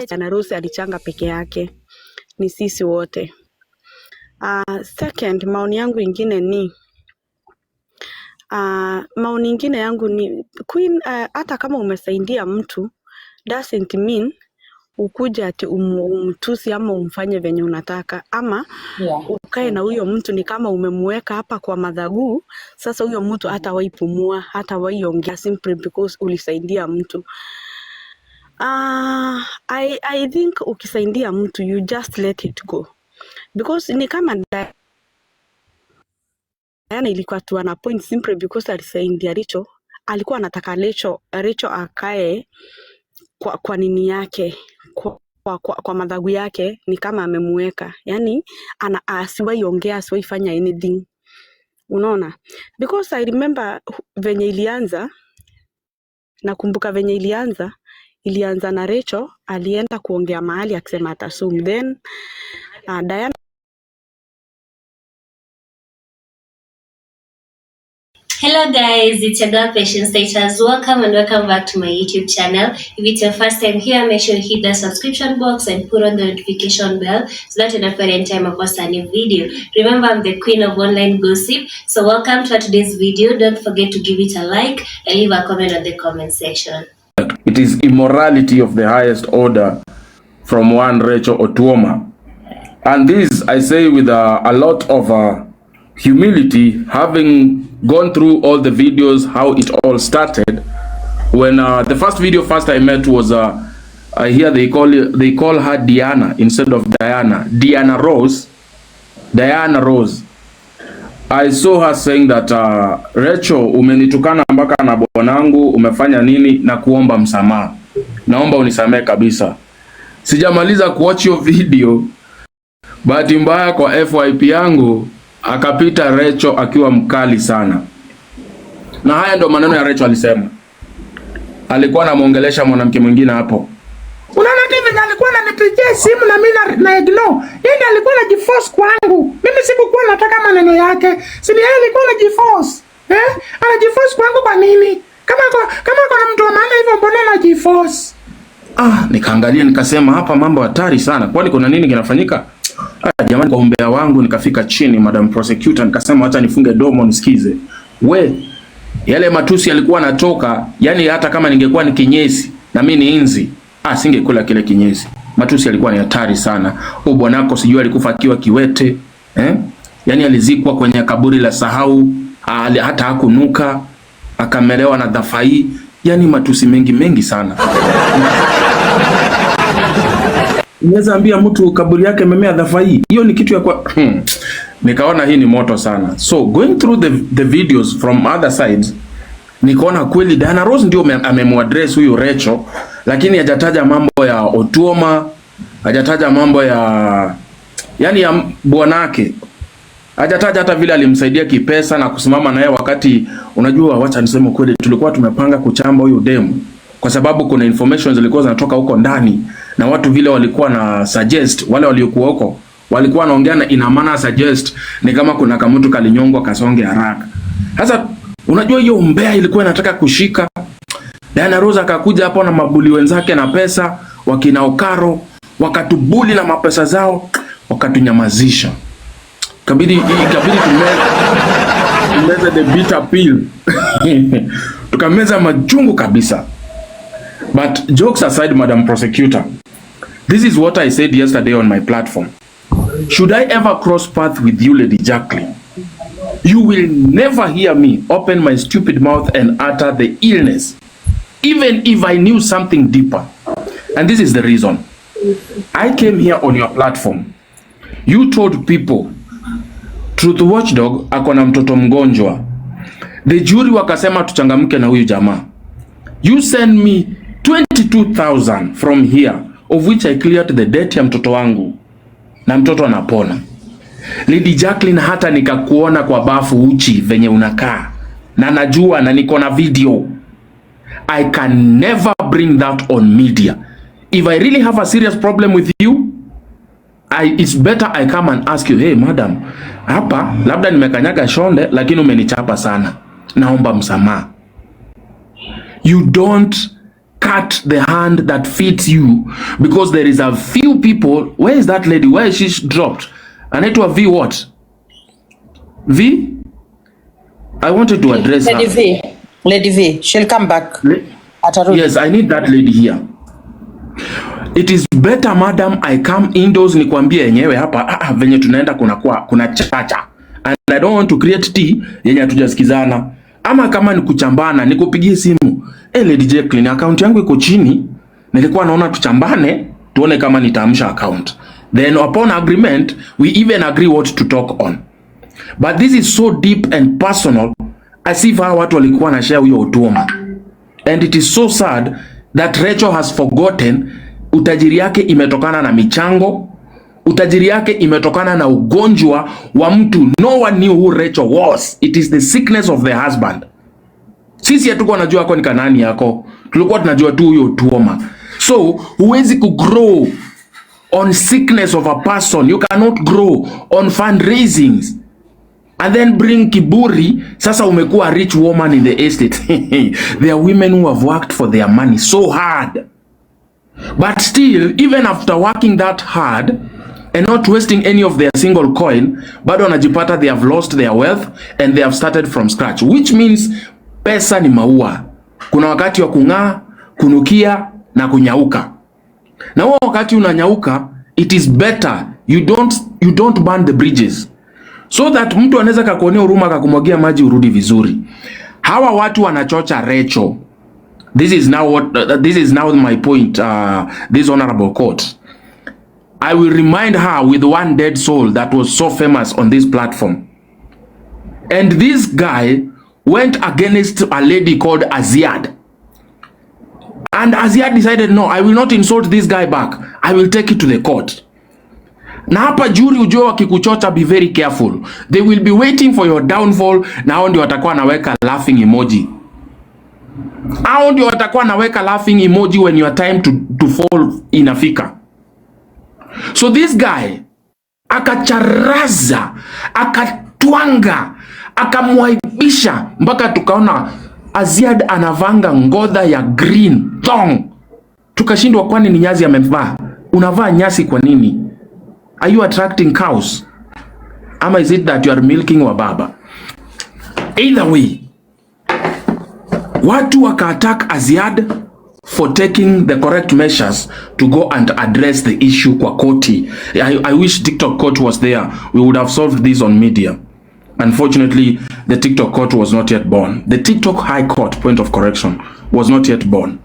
na Rose alichanga peke yake, ni sisi wote. Second, maoni yangu ingine ni maoni ingine yangu ni Queen, hata kama umesaidia mtu doesn't mean ukuja ati umtusi ama umfanye venye unataka, ama ukae na huyo mtu ni kama umemweka hapa kwa madhagu. Sasa huyo mtu hata waipumua, hata waiongea simply because ulisaidia mtu. I think ukisaidia mtu you just let it go, because ni kama Diana ilikuwa tu ana point simply because alisaidia Rachael. Alikuwa anataka Rachael akae kwa nini yake, kwa madhagu yake, ni kama amemweka, yani asiwaiongea, asiwaifanya anything, unaona. Because I remember venye ilianza, nakumbuka venye ilianza na Rachael alienda kuongea mahali akisema atasum, then Diana. Hello guys, it's your girl Patience Status. Welcome and welcome back to my YouTube channel. If it's your first time here, make sure you hit the subscription box and put on the notification bell so that you don't forget any time I post a new video. Remember, I'm the queen of online gossip. So welcome to today's video. Don't forget to give it a like and leave a comment on the comment section. It is immorality of the highest order from one Rachael Otuoma. And this I say with a lot of humility, having gone through all the videos, how it all started. When the first I met was I hear they call her Diana instead of Diana. Diana Rose. I saw her saying that Rachael, umenitukana mpaka na bwanangu, umefanya nini, na kuomba msamaha. Naomba unisamehe kabisa. Sijamaliza kuwatch your video, bahati mbaya kwa FYP yangu akapita Rachael akiwa mkali sana. Na haya ndo maneno ya Rachael alisema. Alikuwa anamuongelesha mwanamke mwingine hapo. Unaona hivi, alikuwa ananipigia simu na mimi na ignore. Yeye alikuwa anajiforce kwangu. Mimi sikuwa nataka maneno yake. Si yeye alikuwa anajiforce. Anajiforce kwangu kwa nini? Kama kuna mtu wa maana hivyo, mbona anajiforce? Nikaangalia nikasema hapa mambo hatari sana. Kwani kuna nini kinafanyika? Jamani, kwa umbea wangu nikafika chini, Madam Prosecutor, nikasema hata nifunge domo nisikize. Yale matusi yalikuwa natoka, yani hata kama ningekuwa ni kinyesi na mimi ni inzi, singekula kile kinyesi. Matusi yalikuwa ni hatari sana. Bwanako sijui alikufa akiwa kiwete, yani alizikwa kwenye kaburi la sahau, hata hakunuka, akamelewa na dhafai, yani matusi mengi sana. Unaweza ambia mtu kaburi yake memea dhafai, hiyo ni kitu ya kwa nikaona hii ni moto sana. So going through the videos from other sides, nikaona kweli Diana Rose ndio amemwadress huyu Rachael, lakini hajataja mambo ya Otuoma, hajataja mambo ya bwanake, hajataja hata vile alimsaidia kipesa na kusimama naye wakati, unajua, wacha niseme kweli, tulikuwa tumepanga kuchamba huyu demu kwa sababu kuna information zilikuwa zinatoka huko ndani, na watu vile walikuwa na suggest, wale waliokuwa huko walikuwa wanaongea na ina maana suggest ni kama kuna kama mtu kalinyongwa kasonge haraka. Sasa unajua hiyo umbea ilikuwa inataka kushika. Diana Rose akakuja hapo na mabuli wenzake na pesa, wakina Okaro wakatubuli na mapesa zao, wakatunyamazisha. Kabidi tumeza the bitter pill. Tukameza majungu kabisa. But jokes aside, Madam Prosecutor, this is what I said yesterday on my platform. Should I ever cross path with you, Lady Jacqueline, you will never hear me open my stupid mouth and utter the illness, even if I knew something deeper. And this is the reason. I came here on your platform. You told people, Truth Watchdog akona mtoto mgonjwa. The jury wakasema tuchangamke na huyu jamaa. You send me 22,000 from here, of which I cleared the debt ya mtoto wangu, na mtoto anapona. Lady Jacqueline, hata nikakuona kwa bafu uchi venye unakaa, na najua na niko na video. I can never bring that on media. If I really have a serious problem with you, it's better I come and ask you, hey madam, hapa labda nimekanyaga shonde lakini umenichapa sana, naomba msamaha. You don't cut the hand that feeds you, because there is a few people. Where is that lady? Where is she dropped? Anaitwa V what? V? I wanted to address Lady her. V. Lady V. She'll come back. Yes, I need that lady here. It is better, madam, I come indoors nikwambie yenyewe hapa venye tunaenda kuna chacha. And I don't want to create tea yenye hatujasikizana. Ama kama ni kuchambana nikupigie simu. Lady Jacqueline, account yangu iko chini. Nilikuwa naona tuchambane tuone kama nitaamsha account. Then upon agreement, we even agree what to talk on. But this is so deep and personal, as if hawa watu walikuwa na share huyo Otuoma. And it is so sad that Rachael has forgotten utajiri yake imetokana na michango, utajiri yake imetokana na ugonjwa wa mtu. No one knew who Rachael was. It is the sickness of the husband. Sisi hatukuwa najua yako ni kanani yako. Tulikuwa tunajua tu huyo Otuoma. So, huwezi kugrow on sickness of a person. You cannot grow on fundraisings. And then bring kiburi. Sasa umekuwa a rich woman in the estate. There are women who have worked for their money so hard. But still, even after working that hard and not wasting any of their single coin, bado wanajipata they have lost their wealth and they have started from scratch. Which means pesa ni maua. Kuna wakati wa kung'aa, kunukia na kunyauka. Na huo wakati unanyauka, it is better you don't burn the bridges. So that mtu anaweza kakuonea huruma kakumwagia maji urudi vizuri. Hawa watu wanachocha Rachael. This is now my point, this honorable court. I will remind her with one dead soul that was so famous on this platform. And this guy went against a lady called Aziad. And Aziad decided, no, I will not insult this guy back. I will take it to the court. Na hapa jury ujue wakikuchocha, be very careful. They will be waiting for your downfall. Na hao ndio watakuwa naweka laughing emoji. Hao ndio watakuwa naweka laughing emoji when your time to fall inafika. So this guy akacharaza, akatwanga, akamwaibisha mpaka tukaona Aziad anavanga ngodha ya green thong. Tukashindwa kwani ni nyazi amevaa. Unavaa nyasi kwa nini? Are you attracting cows? Ama is it that you are milking wababa? Either way, watu waka-attack Aziad for taking the correct measures to go and address the issue kwa koti. I wish TikTok court was there. We would have solved this on media. Unfortunately, the TikTok court was not yet born. The TikTok High Court, point of correction, was not yet born.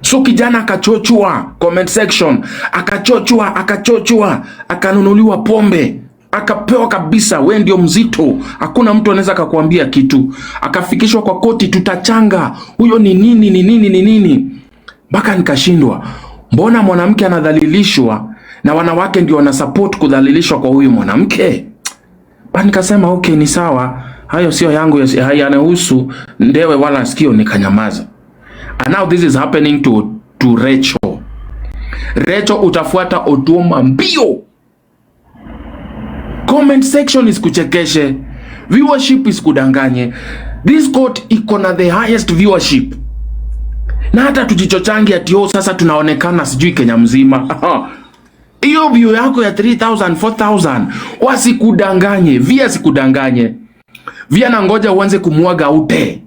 So kijana akachochua comment section, akachochua, akanunuliwa pombe, akapewa kabisa, wewe ndio mzito, hakuna mtu anaweza kukuambia kitu. Akafikishwa kwa koti, tutachanga, huyo ni nini. Mpaka nikashindwa. Mbona mwanamke anadhalilishwa na wanawake ndio wana support kudhalilishwa kwa huyu mwanamke? Basi nikasema okay, ni sawa, hayo sio yangu, hayanahusu ndewe wala sikio, nikanyamaza. And now this is happening to Rachael. Rachael utafuata Otuoma mbio. Comment section is kuchekeshe. Viewership is kudanganye. This court iko na the highest viewership. Na hata tujichochangi ati sasa tunaonekana sijui Kenya mzima. Hiyo view yako ya 3,000, 4,000 wasikudanganye. Via sikudanganye. Via na ngoja uanze kumwaga ute.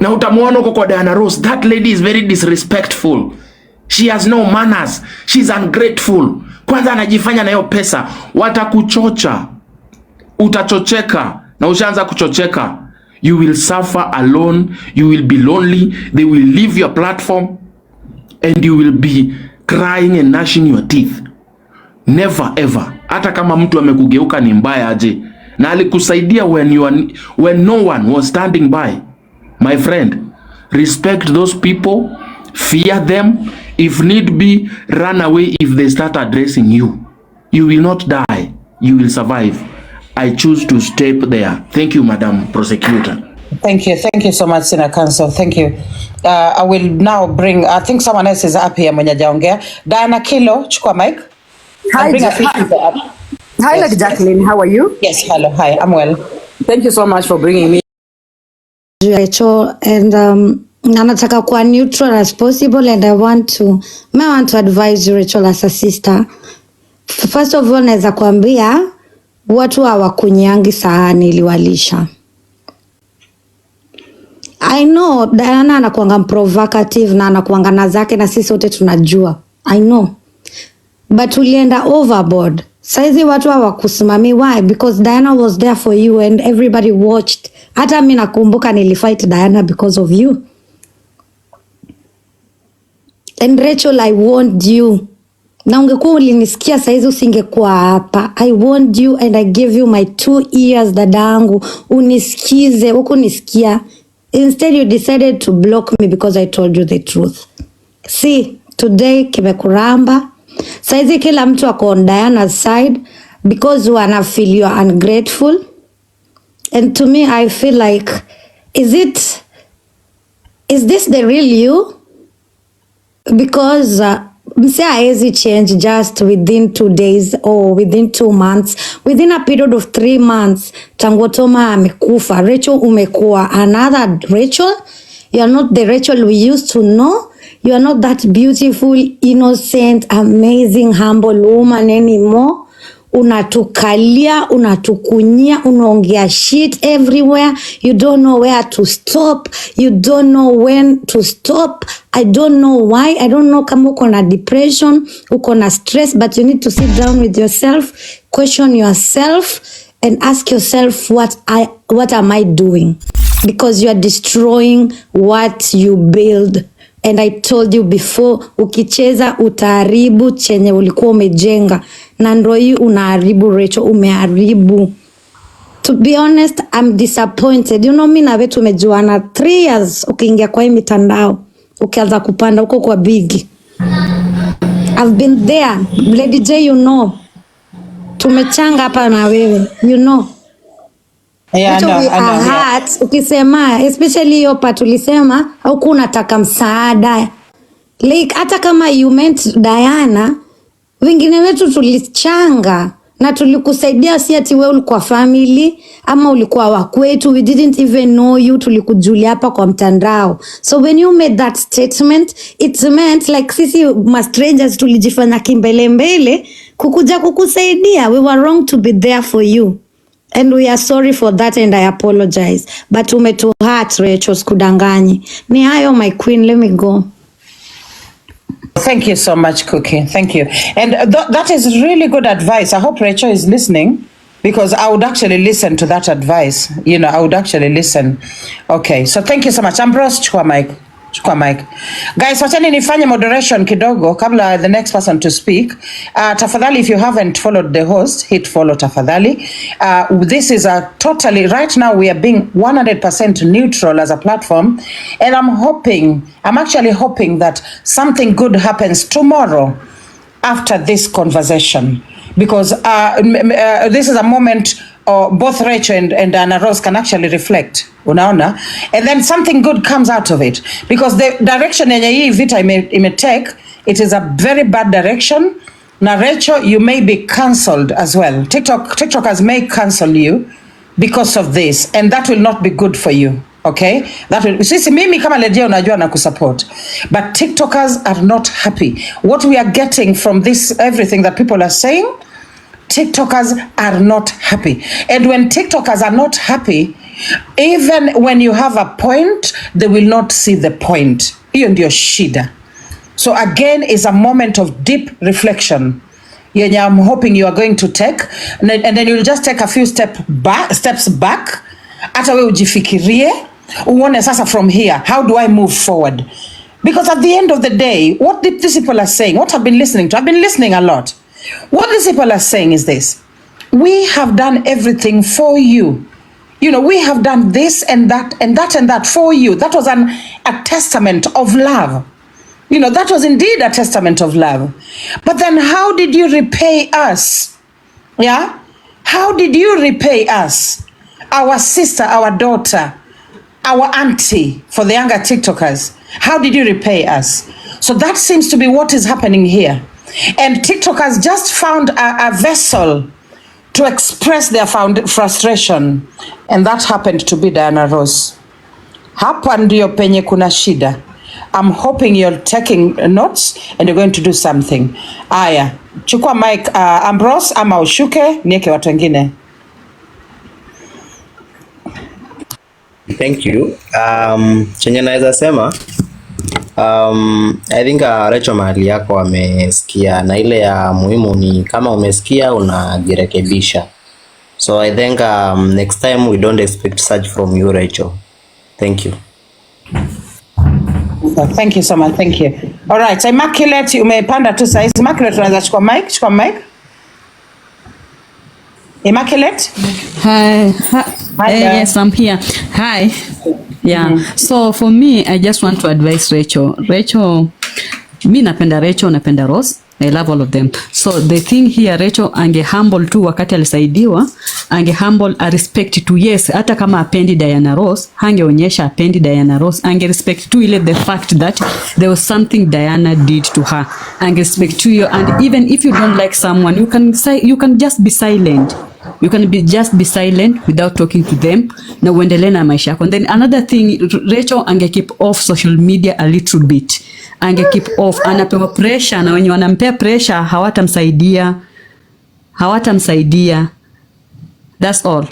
Na utamuona uko kwa Diana Rose. That lady is very disrespectful. She has no manners. She's ungrateful. Kwanza anajifanya na hiyo pesa. Watakuchocha. Utachocheka. Na ushaanza kuchocheka. You will suffer alone. You will be lonely. They will leave your platform. And you will be crying and gnashing your teeth. Never ever. Hata kama mtu amekugeuka ni mbaya aje. Na alikusaidia when no one was standing by. My friend, respect those people, fear them. If need be, run away if they start addressing you. You will not die. You will survive. I choose to step there. Thank you, Madam Prosecutor. Thank you so much, Senior Counsel. Thank you. I will now bring, I think someone else is up here mwenye hajaongea. Diana Kilo, chukua mic. Hi, hi, Yes. Jacqueline. How are you? Yes, hello. Hi, I'm well. Thank you so much for bringing me. Rachael, and na nataka kuwa neutral as possible, and I want to advise you, Rachel, as a sister. First of all, naweza kuambia watu hawakunyangi sahani iliwalisha. I know Diana anakuanga provocative na anakuanga na zake, na sisi wote tunajua. I know. But ulienda overboard. Saizi watu hawakusimami. Why? Because Diana was there for you and everybody watched. Hata mimi nakumbuka nilifight Diana because of you. And Rachel, I warned you. Na ungekuwa ulinisikia saizi usingekuwa hapa. I warned you and I gave you my 2 ears, dadangu. Unisikize, hukunisikia. Instead you decided to block me because I told you the truth. See, today kimekuramba. Saizi kila mtu ako on Diana's side because wana feel you are ungrateful. And to me, I feel like, is this the real you? Because mse haezi change just within 2 days or within 2 months. Within a period of 3 months, tangu Otuoma amekufa, Rachel umekuwa another Rachel. You are not the Rachel we used to know. You are not that beautiful, innocent, amazing, humble woman anymore. Unatukalia, unatukunyia, unaongea shit everywhere. You don't know where to stop. You don't know when to stop. I don't know why. I don't know kama uko na depression, uko na stress, but you need to sit down with yourself, question yourself, and ask yourself, what am I doing? Because you are destroying what you build. And I told you before, ukicheza utaharibu chenye ulikuwa umejenga. Na ndio hii unaharibu, Rachel, umeharibu. To be honest, I'm disappointed. You know, mimi na wewe tumejuana 3 years. Ukiingia kwa hii mitandao, ukianza kupanda huko kwa big. I've been there. Lady J, you know. Tumechanga hapa na wewe, you know. Yeah, I know, yeah. Ukisema, especially hiyo part ulisema, haukuwa unataka msaada. Like, hata kama you meant Diana, wengine wetu tulichanga na tulikusaidia, si ati wewe ulikuwa family ama ulikuwa wakwetu. We didn't even know you, tulikujulia hapa kwa mtandao. So when you made that statement, it meant like sisi strangers tulijifanya kimbele mbele kukuja kukusaidia. We were wrong to be there for you. And we are sorry for that and I apologize. But umetu hurt, Rachel, skudanganyi. Ni hayo, my queen, let me go. Thank you so much, Cookie. Thank you. And that is really good advice. I hope Rachel is listening, because I would actually listen to that advice. You know, I would actually listen. Okay, so thank you so much. Ambrose, chukua mic. Guys, wachani nifanye moderation kidogo kabla the next person to speak. Tafadhali, if you haven't followed the host, hit follow tafadhali. This is a totally, right now we are being 100% neutral as a platform, and I'm actually hoping that something good happens tomorrow after this conversation, because this is a moment both Rachel and Anna Rose can actually reflect, unaona, and then something good comes out of it, because the direction yenye hii vita ime take, it is a very bad direction. Na Rachel, you may be cancelled as well. TikTokers may cancel you because of this, and that will not be good for you. Okay, that will, sisi mimi kama Ledia unajua na kusupport, but TikTokers are not happy. What we are getting from this, everything that people are saying, TikTokers are not happy. And when TikTokers are not happy, even when you have a point, they will not see the point. Hiyo ndio shida. So again, is a moment of deep reflection. Yenye I'm hoping you are going to take, and then you'll just take a few steps back. Hata we ujifikirie, uone sasa from here, how do I move forward? Because at the end of the day, what these people are saying, what I've been listening to, I've been listening a lot. What these people are saying is this: we have done everything for you. You know, we have done this and that and that and that for you. That was a testament of love. You know, that was indeed a testament of love. But then how did you repay us? Yeah? How did you repay us? Our sister, our daughter, our auntie, for the younger TikTokers. How did you repay us? So that seems to be what is happening here. And TikTokers just found a vessel to express their frustration. And that happened to be Diana Rose. Hapa ndio penye kuna shida. I'm hoping you're taking notes and you're going to do something. Aya, chukua mic Ambrose ama ushuke nieke watu wengine. Thank you. Chenye naweza sema I think Rachael mahali yako amesikia, na ile ya muhimu ni kama umesikia unajirekebisha. So I think next time we don't expect such from you, Rachael. Thank you. Thank you so much. Thank you. All right. So Immaculate, umepanda tu saizi. Immaculate, unaweza chukua mic? Chukua mic. Immaculate? Hi. Hi Yes, I'm here. Hi. Yeah. So for me, I just want to advise Rachael. Mi napenda Rachael, napenda Rose. I love all of them. So the thing here, Rachael ange humble tu wakati alisaidiwa, ange humble a respect tu, yes, hata kama apendi Diana Ross, hangeonyesha apendi Diana Ross, ange respect tu ile the fact that there was something Diana did to her. Ange respect to you, and even if you don't like someone, you can just be silent. You can just be silent without talking to them na uendelee na maisha yako. And then another thing, Rachael ange keep off social media a little bit. Ange keep off. Anapewa pressure na wenye wanampea pressure hawatamsaidia. That's all.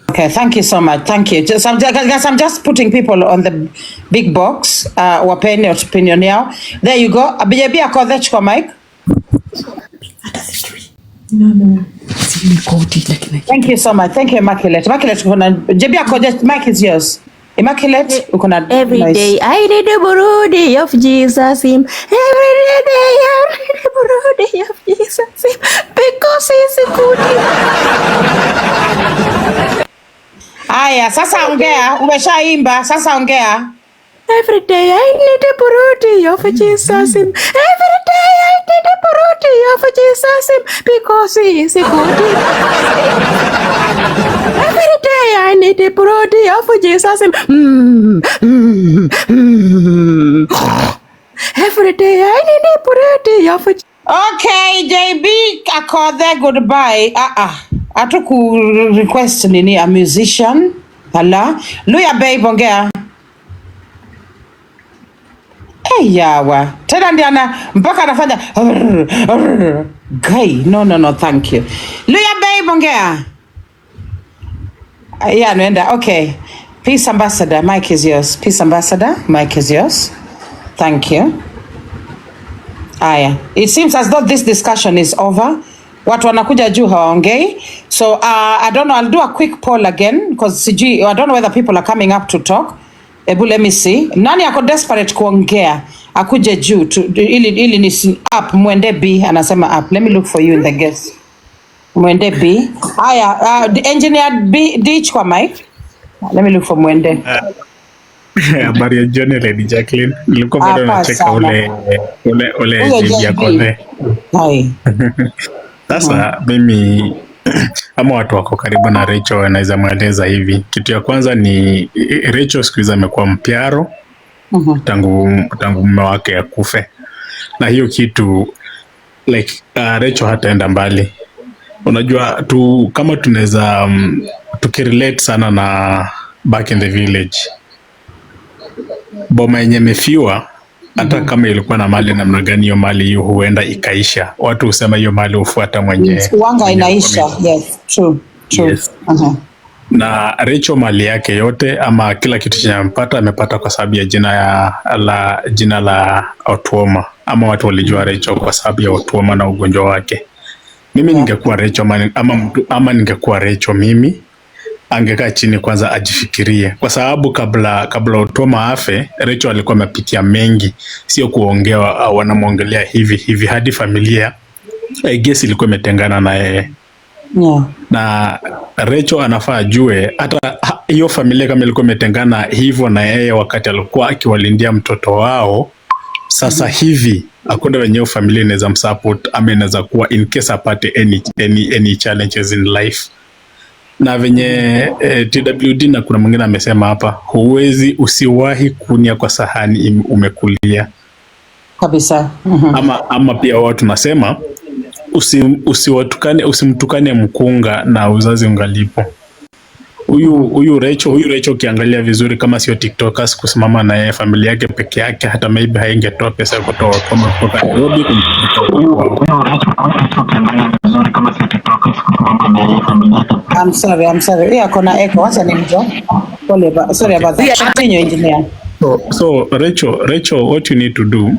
Okay, thank you so much. Thank you. I'm just putting people on the big box. Wapeni opinion yao. There you go. Abijabi akodhe chukua mic. No. Thank you so much. Thank you, Immaculate. Immaculate, Jebi akodhe, mic is yours. Immaculate, every day I need a burudi of Jesus him. Every day I need a burudi of Jesus him because he's a good. Aya, sasa ongea, umeshaimba, sasa ongea. Every day I need a burudi of Jesus him. Every day I need a burudi of Jesus him because he is a good. Every day I need a burudi of Jesus him. Every day I need a burudi of. Okay, JB akodhe, goodbye. Atuku request nini a musician. Hala. Luya babe ongea. Yawa. Tena ndiana mpaka anafanya guy. No, thank you. Luya babe ongea. Yeah, Nwenda. Okay. Peace Ambassador, mic is yours. Peace Ambassador, mic is yours. Thank you. Aya. It seems as though this discussion is over. Watu wanakuja juu hawaongei. So I don't know, I'll do a quick poll again because I don't know whether people are coming up to talk. Ebu let me see. Nani ako desperate kuongea? Akuje juu ili ni up. Mwende B anasema up. Let me look for you in the guest. Mwende B. Aya, the engineer B ditch kwa mic. Let me look for Mwende. Habari ya John Lady Jacqueline. Nilikuwa bado nacheka ule jibu yako le. Hai. Sasa mimi ama watu wako karibu na Rachael wanaweza mweleza hivi. Kitu ya kwanza ni Rachael siku hizi amekuwa mpiaro tangu mume wake akufe. Na hiyo kitu like Rachael hataenda mbali. Unajua kama tunaweza tukirelate sana na Back in the Village. Boma yenye mefiwa hata kama ilikuwa na mali namna gani, hiyo mali hiyo huenda ikaisha. Watu husema hiyo mali hufuata mwenye wanga inaisha. Yes, true. Yes. Na Rachael mali yake yote ama kila kitu chenye amepata kwa sababu ya jina la Otuoma, ama watu walijua Rachael kwa sababu ya Otuoma na ugonjwa wake. Mimi ningekuwa Rachael ama ningekuwa Rachael, mimi angekaa chini kwanza ajifikirie, kwa sababu kabla Otuoma afe Rachael alikuwa amepitia mengi, sio kuongewa, wanamuongelea hivi hadi familia I guess ilikuwa imetengana na yeye. Na Rachael anafaa ajue hata hiyo familia kama ilikuwa imetengana hivyo na yeye wakati alikuwa akiwalindia mtoto wao, sasa hivi hakuna wenyewe familia inaweza msupport ama inaweza kuwa in case apate any challenges in life. Na venye TWD na kuna mwingine amesema hapa, usiwahi kunia kwa sahani umekulia kabisa. Ama pia watu nasema usimtukane mkunga na uzazi ungalipo. huyu Rachael ukiangalia vizuri, kama sio TikTokers kusimama na yeye, familia yake peke yake, hata maybe haingetoa pesa kutoka kama kutoka Nairobi I'm sorry. Yeah, kuna echo. What's the name, Joe? Sorry about that. Continue, engineer. So Rachael, what you need to do,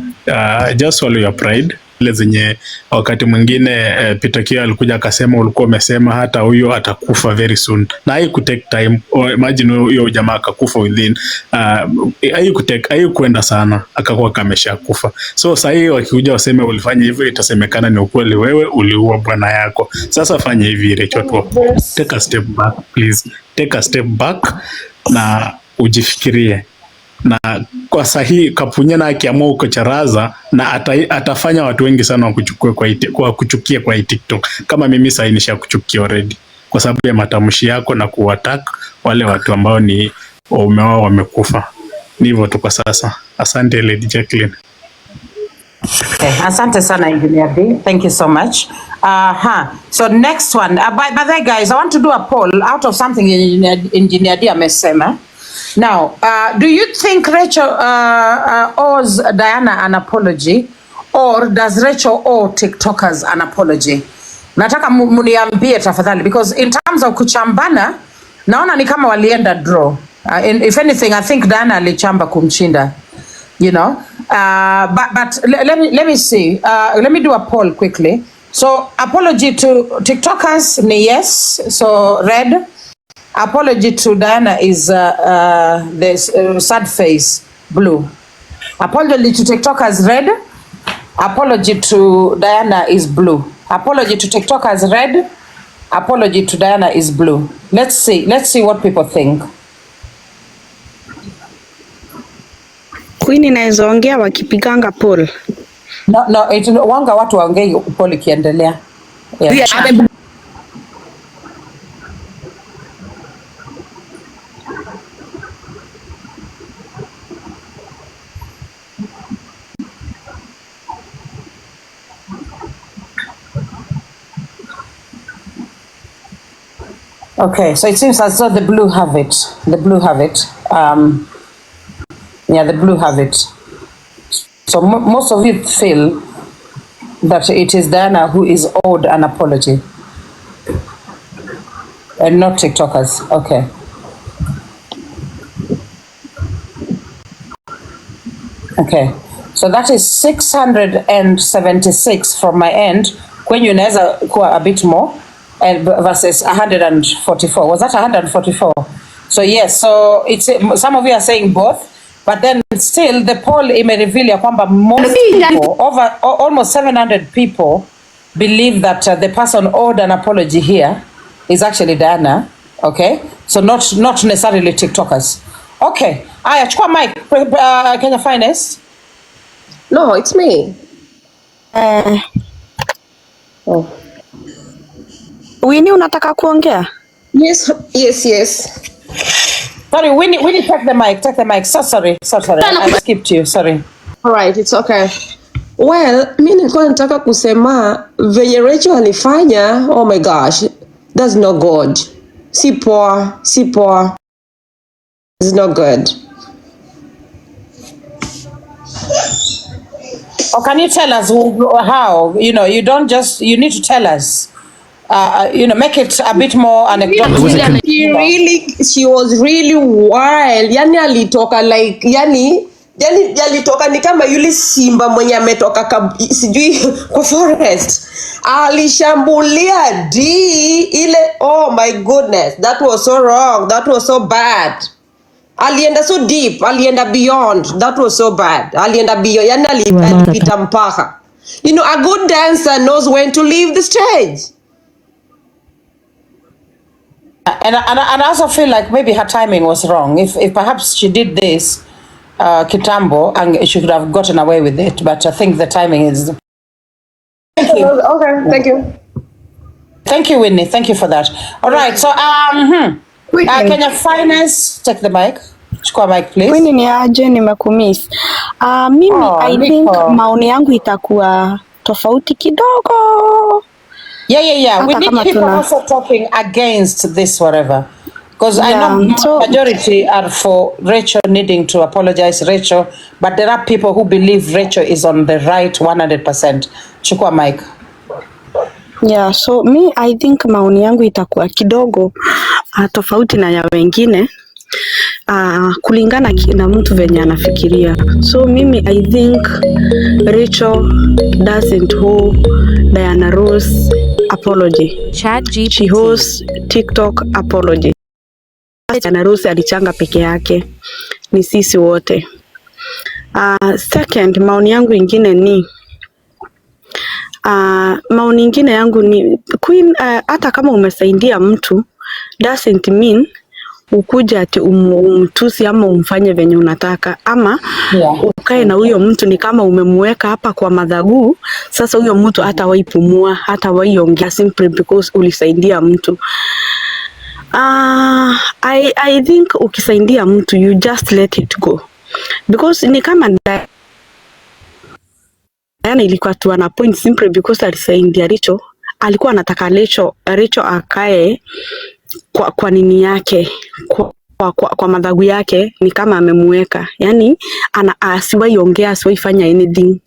just swallow your pride. Ile zenye wakati mwingine Peter Kia alikuja akasema ulikuwa umesema hata huyo atakufa very soon, na haiku take time. Imagine huyo jamaa akakufa within haikuenda sana akakuwa kamesha kufa. So sasa hiyo wakikuja waseme ulifanya hivyo, itasemekana ni ukweli, wewe uliua bwana yako. Sasa fanya hivi Rachael, take a step back please, take a step back na ujifikirie. Na kwa sahihi Kapunya na akiamua uko charaza na atafanya watu wengi sana kuchukia kwa TikTok. Kama mimi sasa nisha kuchukia already kwa sababu ya matamshi yako na kuattack wale watu ambao ni waume wao wamekufa. Ni hivyo tu kwa sasa. Asante Lady Jacqueline. Okay, asante sana Engineer D. Thank you so much. So next one. By the way guys, I want to do a poll out of something Engineer D amesema. Now, do you think Rachael owes Diana an apology, or does Rachael owe TikTokers an apology? Nataka muniambie tafadhali, because in terms of kuchambana, naona ni kama walienda draw. If anything, I think Diana alichamba kumshinda, you know. But let me see. Let me do a poll quickly. So, apology to TikTokers, ni yes. So, red. Apology to Diana is the sad face, blue. Apology to TikTokers, red. Apology to Diana is blue. Apology to TikTokers, red. Apology to Diana is blue. Let's see what people think. Queen inaweza ongea wakipiganga poll. No, wanga watu waongee poll ikiendelea. Yeah. Okay, so it seems as though the blue have it. The blue have it. Yeah, the blue have it. So most of you feel that it is Diana who is owed an apology, and not TikTokers. Okay. Okay. So that is 676 from my end. When you inaweza kuwa a bit more. And versus 144. Was that 144? So yes, so it's some of you are saying both, but then still the poll may reveal ya kwamba most people, over almost 700 people believe that the person owed an apology here is actually Diana. Okay, so not necessarily TikTokers. Okay, aya chukua mic, Kenya Finest. No, it's me. Oh. Winnie, unataka kuongea? Yes. Sorry, Winnie, take the mic. So sorry. I skipped you. Sorry. All right, it's okay. Well, mimi nilikuwa nataka kusema venye Rachael alifanya, oh my gosh, that's not good. Si poa. It's not good. Or can you tell us how? You know, you need to tell us. Make it a bit more anecdotal. She was really wild. Yani alitoka like, yani alitoka ni kama yule simba mwenye ametoka sijui kwa forest. Alishambulia ile, oh my goodness, that was so wrong, that was so bad. Alienda so deep, alienda beyond, that was so bad. Alienda beyond, yani alipita mpaka. You know, a good dancer knows when to leave the stage. And I also feel like maybe her timing was wrong. If perhaps she did this Kitambo, and she could have gotten away with it, but I think the timing is. Thank you. Okay, thank you. Thank you, Winnie. Thank you for that. All right, so Kenya Finance, take the mic. Chukua mic, please. Winnie ni aje, nimekumiss. Mimi I think maoni yangu itakuwa tofauti kidogo. Yeah. We need people also talking against this whatever. Because I know majority are for Rachel needing to apologize, Rachel, but there are people who believe Rachel is on the right 100%. Chukua Mike. Yeah, so me I think maoni yangu itakuwa kidogo tofauti na ya wengine kulingana na mtu venye anafikiria. So mimi I think Rachel doesn't owe Diana Ross apology. She owes TikTok apology. Diana Ross alichanga peke yake, ni sisi wote. Second, maoni yangu ingine ni maoni ingine yangu ni Queen, hata kama umesaidia mtu doesn't mean ukuja ati umtusi ama umfanye venye unataka ama ukae na huyo mtu ni kama umemweka hapa kwa madhagu. Sasa huyo mtu hata waipumua hata waiongea simply because ulisaidia mtu. I think ukisaidia mtu you just let it go, because ni kama Diana ilikuwa tu ana point simply because alisaidia Rachael. Alikuwa anataka Rachael akae kwa nini yake kwa madhagu yake ni kama amemweka, yani asiwaiongea asiwaifanya anything,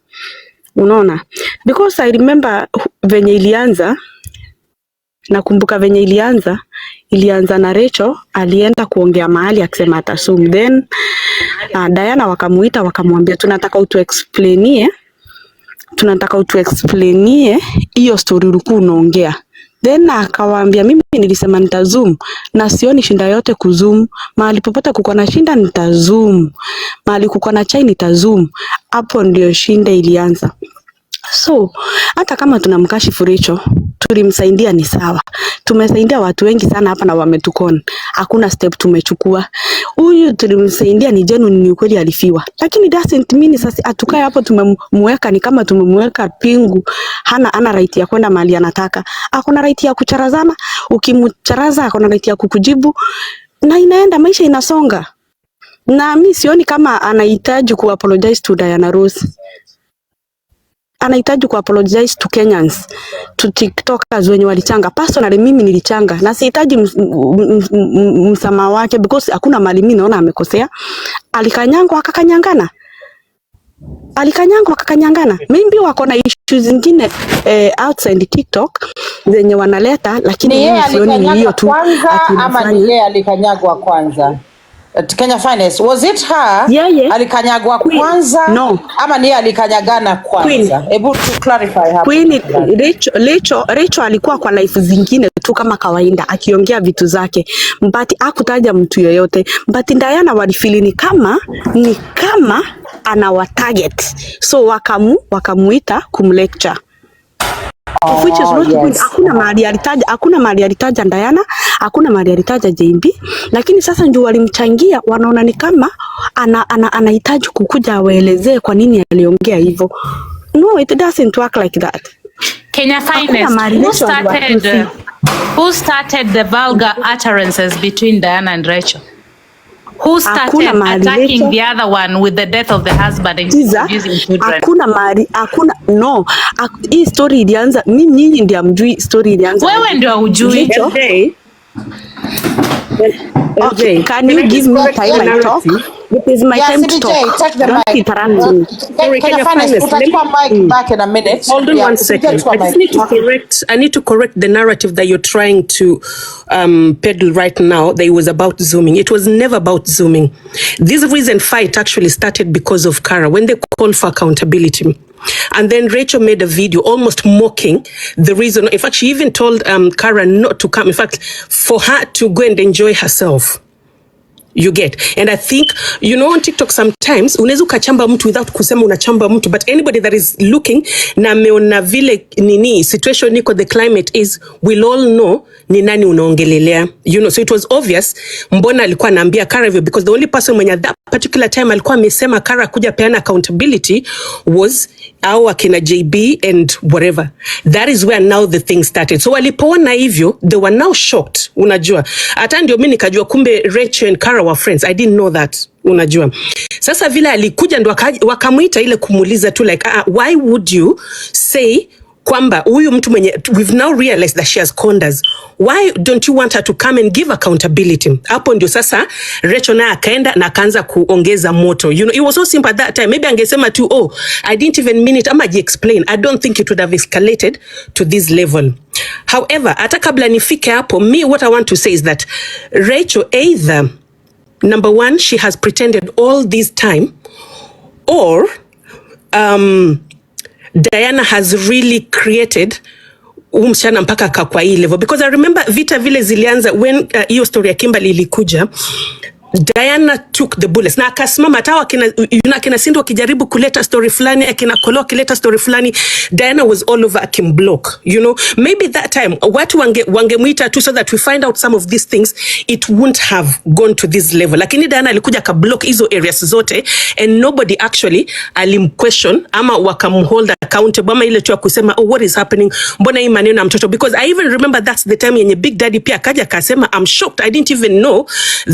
unaona. Because I remember venye ilianza, nakumbuka venye ilianza na Rachael alienda kuongea mahali akisema atasum, then Diana wakamuita wakamwambia tunataka utuexplainie hiyo story ulikuwa unaongea. Then akawaambia mimi nilisema nitazoom na sioni shinda yote kuzoom, mahali popote kuko na shinda nitazoom, mahali kuko na chai nitazoom. Hapo ndio shinda ilianza. So hata kama tunamkashifu Rachael, tulimsaidia ni sawa. Tumesaidia watu wengi sana hapa na wametukona. Hakuna step tumechukua. Huyu tulimsaidia ni genuine, ni ukweli alifiwa. Lakini doesn't mean sasa atukae hapo tumemweka ni kama tumemweka pingu. Hana right ya kwenda mahali anataka. Akona right ya kucharazana. Ukimcharaza akona right ya kukujibu. Na inaenda, maisha inasonga. Na mimi sioni kama anahitaji kuapologize to Diana Ross. Anahitaji kuapologize to Kenyans, to TikTokers wenye walichanga. Personally mimi nilichanga na sihitaji msamaha wake because hakuna mali mimi naona amekosea. Alikanyangwa akakanyangana. Maybe wako na issues zingine outside TikTok zenye wanaleta, lakini mimi sioni ni hiyo tu. Ama ni yeye alikanyagwa kwanza? Kenya Finance, was it her? Alikanyagwa kwanza? No. Ama ni alikanyagana kwanza? Able to clarify hapo. Queen, Rachael alikuwa kwa life zingine tu kama kawaida akiongea vitu zake, but hakutaja mtu yoyote. But Diana walifili ni kama anawa target, so wakamuita kumlecture. Which is not good. Hakuna mahali alitaja Diana, hakuna mahali alitaja JB, lakini sasa ndio walimchangia, wanaona ni kama anahitaji kukuja awaelezee kwa nini aliongea hivyo. No, it doesn't work like that. Kenya Finance, who started the vulgar utterances between Diana and Rachael? Who started attacking the other one with the death of the husband and using children? No. Hii story ilianza, nyinyi ndio mjui story ilianza. Wewe ndio hujui. Okay, can you give me time I talk? It is my time to talk. Take the mic. Sorry, Kenya Finance, put your mic back in a minute. Hold on 1 second. I need to correct the narrative that you're trying to peddle right now, that it was about zooming. It was never about zooming. This recent fight actually started because of Kara, when they called for accountability. And then Rachael made a video almost mocking the reason. In fact, she even told Kara not to come. In fact, for her to go and enjoy herself. You get. And I think, you know, on TikTok sometimes unaweza ukachamba mtu without kusema unachamba mtu, but anybody that is looking na meona vile nini situation niko the climate is, will all know ni nani unaongelelea. You know, so it was obvious mbona alikuwa anaambia Kara hivyo, because the only person mwenye at that particular time alikuwa amesema Kara kuja peana accountability was au akina JB and whatever. That is where now the thing started. So walipoona hivyo, they were now shocked. Unajua, hata ndio mimi nikajua kumbe Rachael and Kara were friends. I didn't know that. Unajua, sasa vile alikuja ndo wakamuita ile kumuuliza tu like why would you say kwamba huyu mtu mwenye, we've now realized that she has condas, why don't you want her to come and give accountability? Hapo ndio sasa Rachel na akaenda na akaanza kuongeza moto. You know, it was so simple at that time. Maybe angesema tu, oh, I didn't even mean it, ama explain. I don't think it would have escalated to this level. However, hata kabla nifike hapo, me, what I want to say is that Rachel, either, number one, she has pretended all this time, or Diana has really created msichana mpaka kwa hii level. Because I remember vita vile zilianza when hiyo story ya Kimberly ilikuja, Diana took the bullets na akasimama. Hata akina Cindy wakijaribu kuleta story fulani, akina Kolo kileta story fulani, Diana was all over akimblock. You know, maybe that time watu wangemuita tu so that we find out some of these things, it wouldn't have gone to this level. Lakini Diana alikuja akablock hizo areas zote and nobody actually alimquestion ama wakamhold accountable ama ile tu kusema, oh, what is happening, mbona hii maneno na mtoto. Because I even remember that's the time yenye Big Daddy pia akaja akasema, I'm shocked, I didn't even know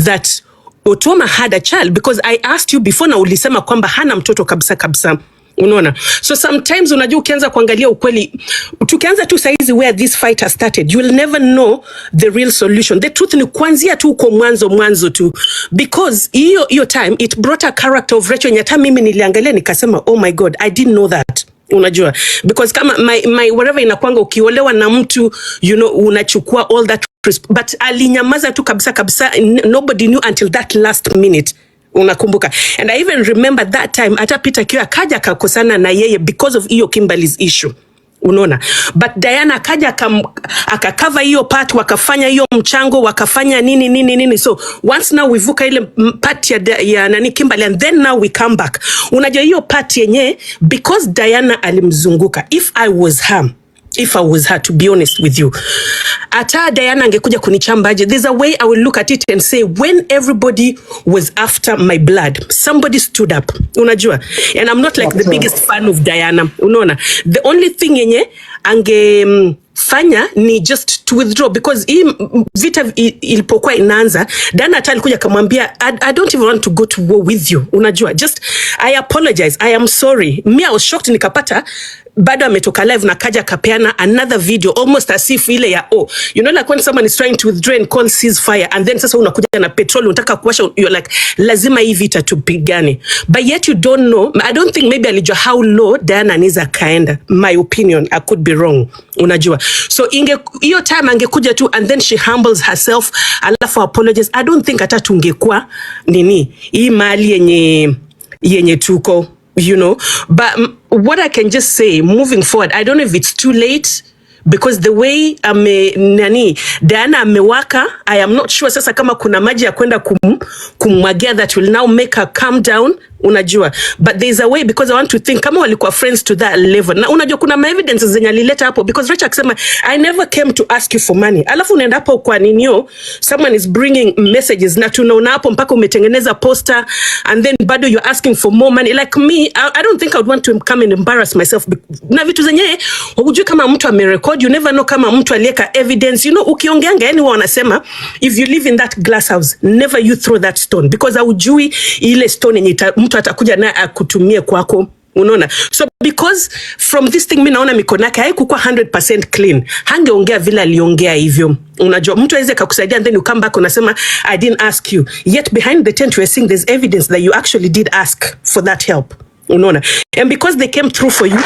that Otuoma had a child, because I asked you before na ulisema kwamba hana mtoto kabisa. Unaona? So sometimes unajua ukianza kuangalia ukweli, tukianza tu saizi where this fight has started, you will never know the real solution. The truth ni kuanzia tu uko mwanzo tu, because hiyo time it brought a character of Rachel nyata mimi niliangalia nikasema, oh my God, I didn't know that. Unajua, because kama my whatever inakwanga ukiolewa na mtu, you know, unachukua all that, but alinyamaza tu kabisa, nobody knew until that last minute. Unakumbuka? And I even remember that time hata Peter Kiwa kaja kakosana na yeye because of hiyo Kimberly's issue. Unaona? But Diana kaja akakava hiyo part, wakafanya hiyo mchango, wakafanya nini. So once now wevuka ile part ya nani Kimberly, and then now we come back. Unajua hiyo part yenye, because Diana alimzunguka, if I was her, to be honest with you, ata Diana angekuja kunichambaje, there's a way I will look at it and say, when everybody was after my blood, somebody stood up. Unajua? And I'm not like the biggest fan of Diana. Unaona? The only thing yenye fanya ni just to withdraw, because hii vita ilipokuwa inaanza, Diana hata alikuja akamwambia, I don't even want to go to war with you. Unajua? Just, I apologize, I am sorry. Me, I was shocked nikapata bado ametoka live na kaja kapeana another video almost as if ile ya, oh, you know, like when someone is trying to withdraw and call ceasefire, and then sasa unakuja na petrol unataka kuwasha, you're like, lazima hii vita tupigane. But yet you don't know, I don't think maybe alijua how low Diana anaweza kaenda. My opinion, I could be wrong. Unajua? So hiyo time angekuja tu and then she humbles herself, alafu apologize, I don't think hata tungekuwa nini hii mali yenye tuko, you know. But what I can just say moving forward, I don't know if it's too late, because the way Diana amewaka, I am not sure sasa kama kuna maji ya kwenda kumwagia that will now make her calm down. Unajua, but there's a way, because I want to think kama walikuwa friends to that level. Na unajua kuna evidence zenye alileta hapo, because Rachael akisema, I never came to ask you for money, alafu unaenda hapo kwa ninio, someone is bringing messages na tunaona hapo mpaka umetengeneza poster, and then bado you're asking for more money. Like me, I don't think I would want to come and embarrass myself. Na vitu zenye hujui kama mtu amerecord, you never know kama mtu alieka evidence. You know, ukiongeanga, yani wanasema, if you live in that glass house, never you throw that stone, because hujui ile stone yenye mtu atakuja na akutumie kwako. Unaona? So because from this thing, mimi naona mikono yake haikuwa 100% clean. Hangeongea vile aliongea hivyo. Unajua, mtu aweze kukusaidia and then you come back unasema, I didn't ask you. Yet behind the tent we're seeing there's evidence that you actually did ask for that help. Unaona? And because they came through for you.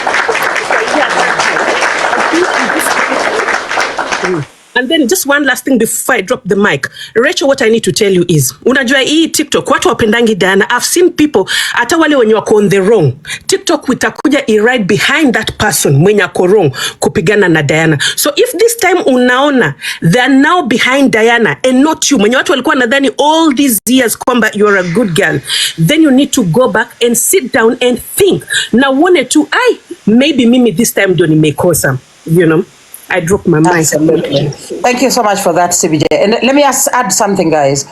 And then just one last thing before I drop the mic. Rachel, what I need to tell you is, unajua hii TikTok, watu wapendangi Diana. I've seen people, hata wale wenye wako on the wrong, TikTok witakuja right behind that person mwenye ako wrong kupigana na Diana. So if this time unaona, they are now behind Diana and not you, mwenye watu walikuwa nadhani all these years kwamba you're a good girl, then you need to go back and sit down and think. Na uone tu, maybe mimi this time ndio nimekosa, you know. I dropped my mic. Absolutely. Thank you so much for that, CBJ. And let me add something, guys.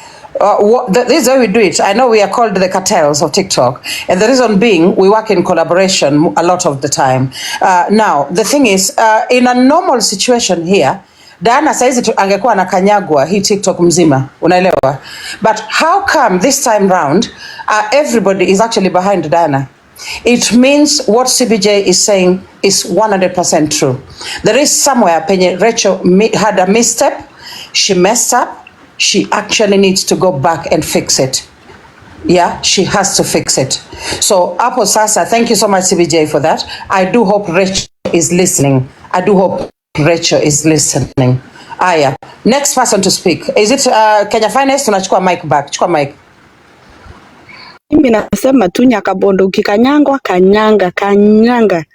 This is how we do it. I know we are called the cartels of TikTok, and the reason being, we work in collaboration a lot of the time. Now, the thing is, in a normal situation here, Diana saizi angekuwa anakanyagwa hii TikTok mzima, unaelewa? But how come this time round, everybody is actually behind Diana? it means what CBJ is saying is 100% true. There is somewhere penye Rachel had a misstep, she messed up, she actually needs to go back and fix it. Yeah, she has to fix it. So, Apo Sasa, thank you so much, CBJ, for that. I do hope Rachel is listening. I do hope Rachel is listening. Aya, next person to speak. Is it Kenya Finance? Tunachukua mic back. Chukua mic. Mimi nasema tu Nyakabondo, ukikanyangwa kanyanga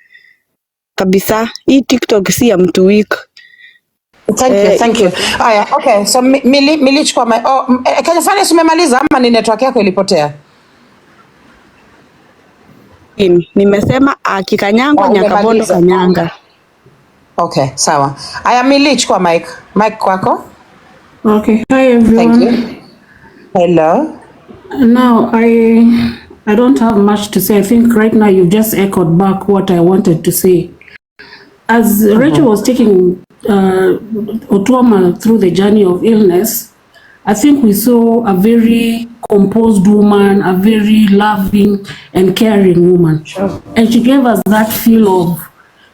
kabisa. Hii TikTok si ya mtu weak. Thank you. Aya, okay. So Mili chukua mic. Kenya Finance umemaliza ama ni network yako ilipotea? Nimesema akikanyangwa Nyakabondo kanyanga. Okay, sawa. Aya, Mili chukua mic. Mic kwako. Okay. Hi everyone. Thank you. Hello. Now I don't have much to say. I think right now you just echoed back what I wanted to say. As Rachel was taking Otuoma through the journey of illness, I think we saw a very composed woman, a very loving and caring woman. Sure. And she gave us that feel of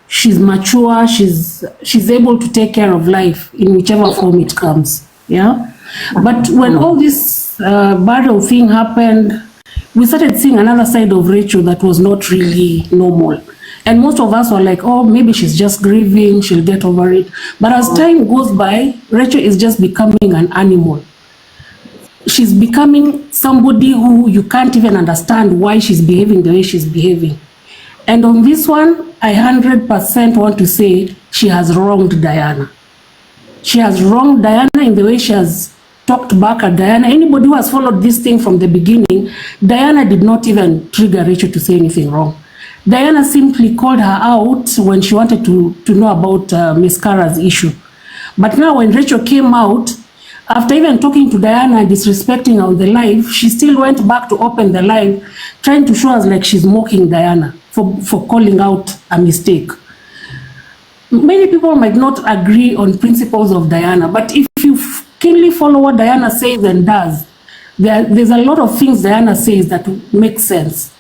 she's mature, she's able to take care of life in whichever form it comes. Yeah. But when all this battle thing happened, we started seeing another side of Rachel that was not really normal. And most of us were like, oh, maybe she's just grieving, she'll get over it. But as time goes by, Rachel is just becoming an animal. She's becoming somebody who you can't even understand why she's behaving the way she's behaving. And on this one, I 100% want to say she has wronged Diana. She has wronged Diana in the way she has talked back at Diana. Anybody who has followed this thing from the beginning, Diana did not even trigger Rachel to say anything wrong. Diana simply called her out when she wanted to know about Miss Kara's issue. But now when Rachel came out, after even talking to Diana and disrespecting her on the live, she still went back to open the live, trying to show us like she's mocking Diana for calling out a mistake. Many people might not agree on principles of Diana, but if you keenly follow what Diana says and does, there's a lot of things Diana says that make sense.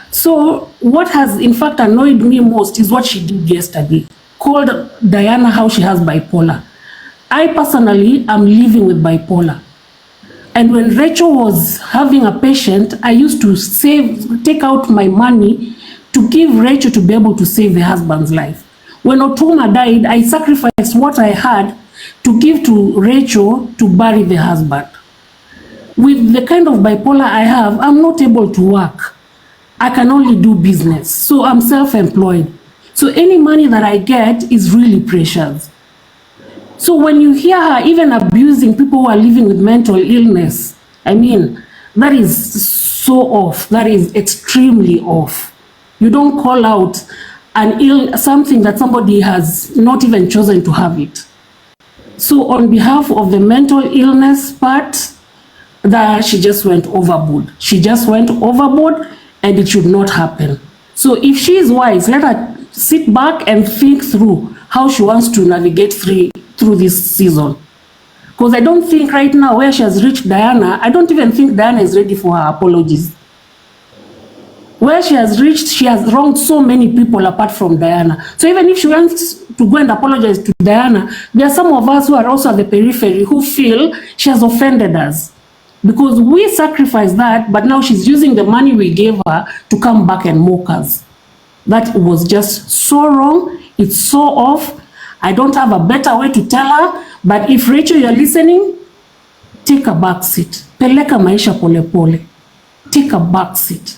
So what has in fact annoyed me most is what she did yesterday. Called Diana how she has bipolar. I personally am living with bipolar. And when Rachel was having a patient, I used to take out my money to give Rachel to be able to save the husband's life. When Otuoma died, I sacrificed what I had to give to Rachel to bury the husband. With the kind of bipolar I have, I'm not able to work. I can only do business. So I'm self-employed. So any money that I get is really precious. So when you hear her even abusing people who are living with mental illness, I mean, that is so off. That is extremely off. You don't call out something that somebody has not even chosen to have it. So on behalf of the mental illness part, that she just went overboard. She just went overboard and it should not happen. So if she is wise, let her sit back and think through how she wants to navigate through this season. Because I don't think right now where she has reached Diana, I don't even think Diana is ready for her apologies. Where she has reached, she has wronged so many people apart from Diana. So even if she wants to go and apologize to Diana, there are some of us who are also at the periphery who feel she has offended us. Because we sacrificed that, but now she's using the money we gave her to come back and mock us. That was just so wrong. It's so off. I don't have a better way to tell her, but if Rachel, you're listening, take a back seat. Peleka maisha pole pole. Take a back seat.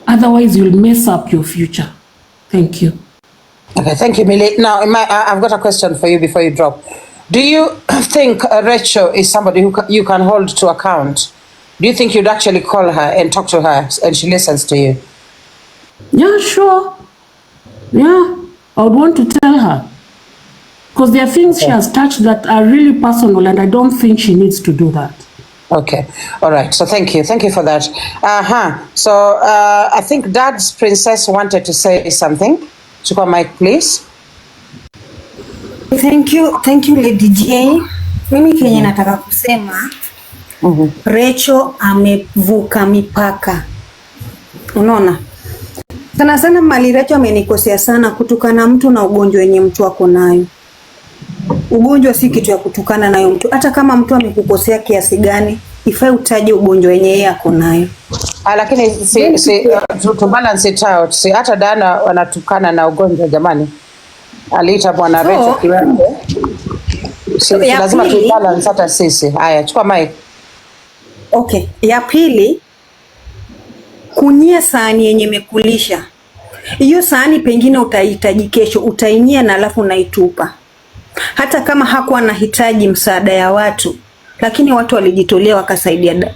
Otherwise, you'll mess up your future. Thank you. Okay, thank you, Millie. Now, I've got a question for you before you drop. Do you think Rachel is somebody who you can hold to account? Do you think you'd actually call her and talk to her and she listens to you? Yeah, sure. Yeah, I would want to tell her. Because there are things she has touched that are really personal and I don't think she needs to do that. Okay. All right. So thank you. Thank you for that. So I think Dad's Princess wanted to say something. Chukua mic, please. Thank you, Lady J. Mimi kenye nataka kusema, Rachel amevuka mipaka. Unaona? Sana sana mali Rachael amenikosea sana kutukana mtu na ugonjwa wenye mtu ako nayo. Ugonjwa si kitu ya kutukana nayo mtu. Hata kama mtu amekukosea kiasi gani, ifai utaje ugonjwa wenye yeye ako nayo. Lakini to balance it out. Si hata Dana wanatukana na ugonjwa jamani. Aliita bwana Rachael kiwembe. Lazima tu balance hata sisi. Haya, chukua mic. Okay, ya pili, kunyia sahani yenye imekulisha. Hiyo sahani pengine utahitaji kesho, utainyia na alafu unaitupa. Hata kama hakuwa anahitaji msaada ya watu, lakini watu walijitolea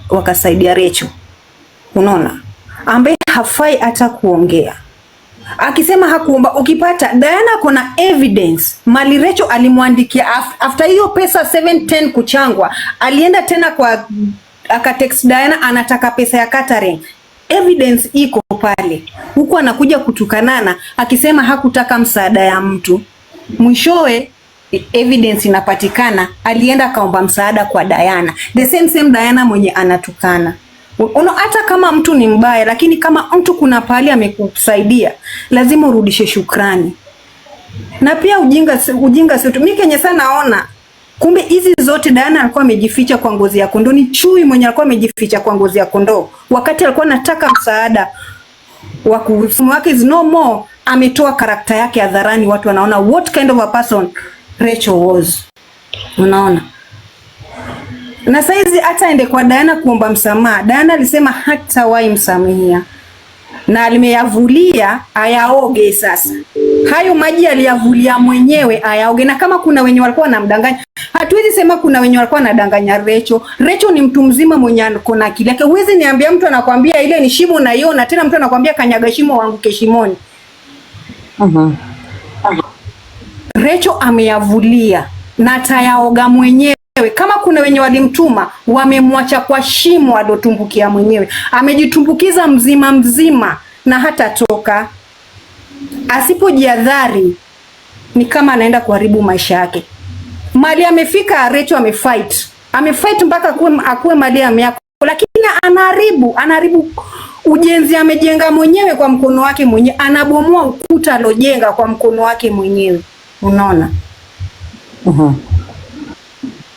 wakasaidia Rachael. Unaona? Ambaye hafai hata kuongea. Akisema hakuomba, ukipata Diana kuna evidence mali Rachael alimwandikia after hiyo pesa 710 kuchangwa, alienda tena kwa akatext Diana anataka pesa ya catering. Evidence iko pale. Huko anakuja kutukanana akisema hakutaka msaada ya mtu. Mwishowe evidence inapatikana, alienda kaomba msaada kwa Diana. The same Diana mwenye anatukana. Hata kama mtu ni mbaya, lakini kama mtu kuna pahali amekusaidia, lazima urudishe shukrani. Na pia ujinga sio tu. Mimi kenye sana naona, kumbe hizi zote Diana alikuwa amejificha kwa ngozi ya kondoo. Ni chui mwenye alikuwa amejificha kwa ngozi ya kondoo. Wakati alikuwa anataka msaada wa kuhusimu wake is no more, ametoa karakta yake hadharani, watu wanaona what kind of a person Rachael was. Unaona? Na saizi hata ende kwa Diana kuomba msamaha. Diana alisema hatawahi msamehia. Na alimeyavulia ayaoge sasa. Hayo maji aliyavulia mwenyewe ayaoge. Na kama kuna wenye walikuwa wanamdanganya, hatuwezi sema kuna wenye walikuwa wanadanganya Rachael. Rachael ni mtu mzima mwenye ana akili yake. Huwezi niambia mtu anakuambia ile ni shimo na hiyo, na tena mtu anakuambia kanyaga shimo wanguke shimoni. Rachael ameyavulia na atayaoga mwenyewe. Kama kuna wenye walimtuma, wamemwacha kwa shimo adotumbukia mwenyewe. Amejitumbukiza mzima na hata toka. Asipojiadhari ni kama anaenda kuharibu maisha yake. Mali amefika Rachael amefight. Amefight mpaka akuwe mali yako, lakini anaharibu ujenzi amejenga mwenyewe kwa mkono wake mwenyewe. Anabomoa ukuta alojenga kwa mkono wake mwenyewe. Unaona?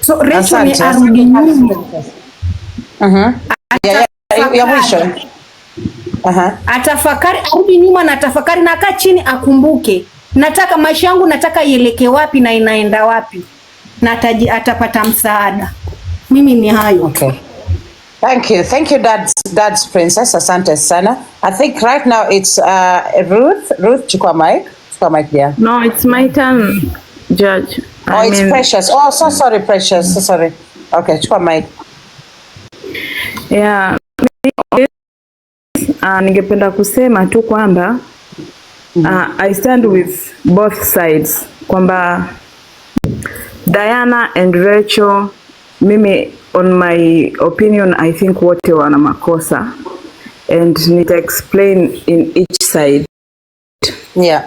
So Rachael ni arudi nyuma. Ya mwisho. Atafakari, arudi nyuma na tafakari na kaa chini akumbuke. Nataka maisha yangu nataka ieleke wapi na inaenda wapi. Na atapata msaada. Mimi ni hayo. Okay. Thank you dad's princess. Asante sana. I think right now it's Ruth chukua mic. Chukua mic there. No, it's my turn, Judge. It's Precious. Oh, so sorry, Precious. So sorry. Okay, chukua mic. Yeah. Ningependa kusema tu kwamba I stand with both sides. Kwamba Diana and Rachael, mimi on my opinion, I think wote wana makosa. And nita explain in each side. Yeah.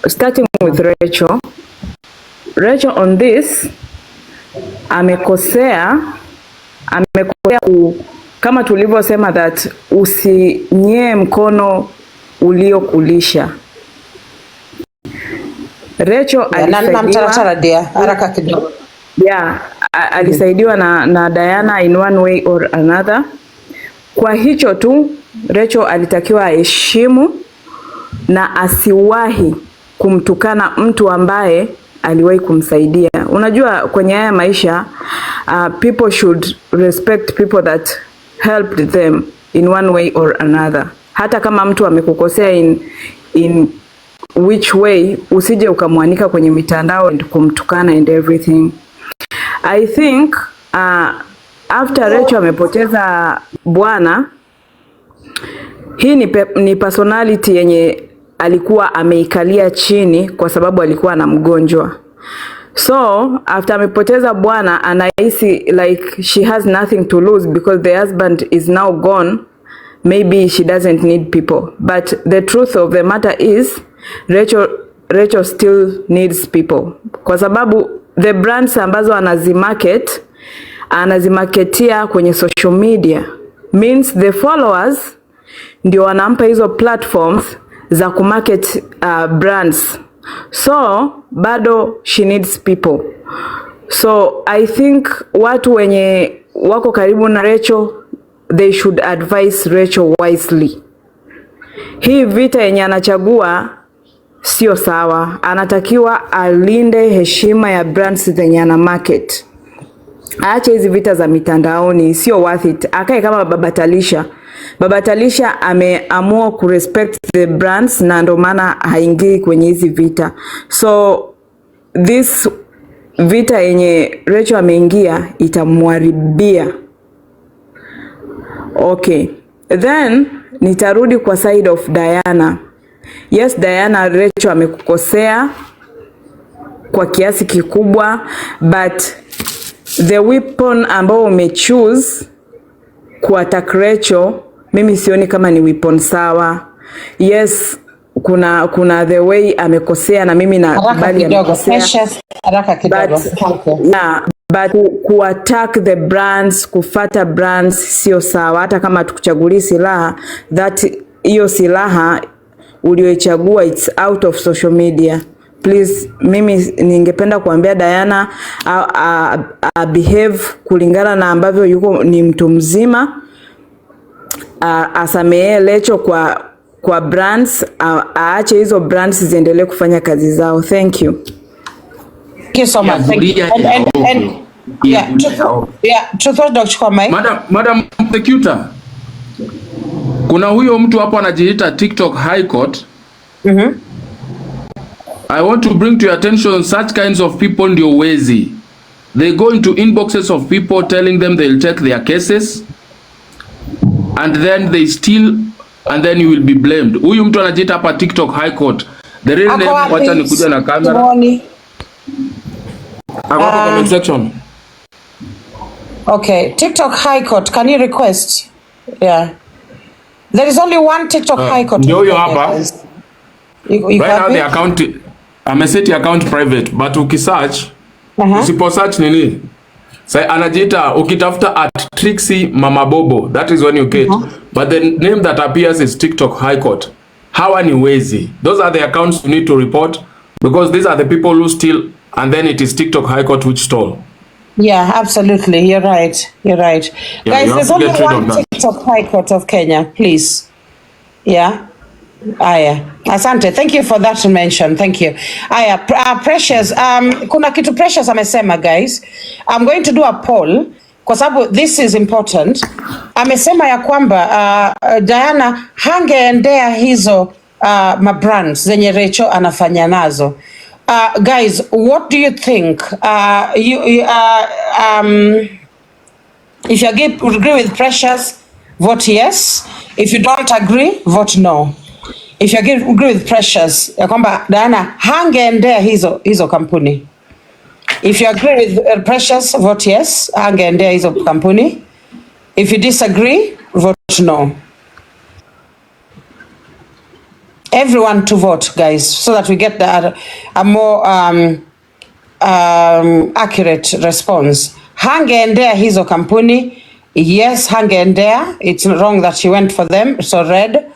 Starting with Rachael. Rachael on this amekosea kama tulivyosema that usinyee mkono uliokulisha. Rachael alisaidiwa na Diana in one way or another. Kwa hicho tu Rachael alitakiwa aheshimu na asiwahi kumtukana mtu ambaye aliwahi kumsaidia. Unajua kwenye haya maisha people should respect people that helped them in one way or another. Hata kama mtu amekukosea in which way, usije ukamwanika kwenye mitandao and kumtukana and everything. I think after Rachael amepoteza bwana, hii ni personality yenye alikuwa ameikalia chini kwa sababu alikuwa na mgonjwa. So after amepoteza bwana, anahisi like she has nothing to lose because the husband is now gone. Maybe she doesn't need people, but the truth of the matter is Rachael still needs people, kwa sababu the brands ambazo anazimarketia kwenye social media means the followers ndio wanampa hizo platforms za kumarket brands. So bado she needs people. So I think watu wenye wako karibu na Rachael, they should advise Rachael wisely. Hii vita yenye anachagua sio sawa. Anatakiwa alinde heshima ya brands zenye ana market. Aache hizi vita za mitandaoni, sio worth it. Akae kama Baba Talisha. Baba Talisha ameamua kurespect the brands na ndo maana haingii kwenye hizi vita. So this vita yenye Rachael ameingia itamharibia. Okay. Then nitarudi kwa side of Diana. Yes, Diana, Rachael amekukosea kwa kiasi kikubwa, but the weapon ambao umechoose kuattack Rachael, mimi sioni kama ni weapon sawa. Yes, kuna the way amekosea na mimi nakubali amekosea. Haraka kidogo. But kuattack the brands, kufata brands sio sawa. Hata kama tukuchaguli silaha, that hiyo silaha ulioichagua it's out of social media. Please, mimi ningependa kuambia Diana behave kulingana na ambavyo yuko ni mtu mzima. Asamee Rachael kwa brands, aache hizo brands ziendelee kufanya kazi zao. Thank you. Thank you so much. Thank you. Dr. Kwame. Madam Prosecutor, kuna huyo mtu hapo anajiita TikTok High Court. I want to bring to your attention such kinds of people ndio wezi. They go into inboxes of people telling them they'll take their cases, and then they steal, and then you will be blamed. Huyu mtu anajiita hapa TikTok High Court. The real name, wacha nikuja na kamera. Comment section. Okay, TikTok High Court, can you request? Yeah. There is only one TikTok High Court. Ndio huyo hapa. Right now the account, set the account private, but ukisearch, usipo search nini? Say anajiita, ukitafuta at Trixie Mama Bobo, that is when you get. But the name that appears is TikTok High Court. Hawa ni wezi. Those are the accounts you need to report, because these are the people who steal, and then it is TikTok High Court which stole. Yeah, absolutely. You're right. Yeah, guys, there's only one TikTok High Court of Kenya, please. Yeah. Aya. Asante. Thank you for that mention. Thank you. Aya, Precious. Kuna kitu Precious amesema, guys. I'm going to do a poll kwa sababu this is important. Amesema ya kwamba Diana hangeendea hizo mabrands zenye Rachael anafanya nazo. Guys, what do you think? If you agree with Precious, vote yes. If you don't agree, vote no. If you agree with Precious, ya kwamba Diana hangeendea hizo kampuni. If you agree with Precious, vote yes, hangeendea hizo kampuni. If you disagree, vote no. Everyone to vote, guys, so that we get a more accurate response. Hangeendea hizo kampuni, yes, hangeendea. It's wrong that she went for them, so red.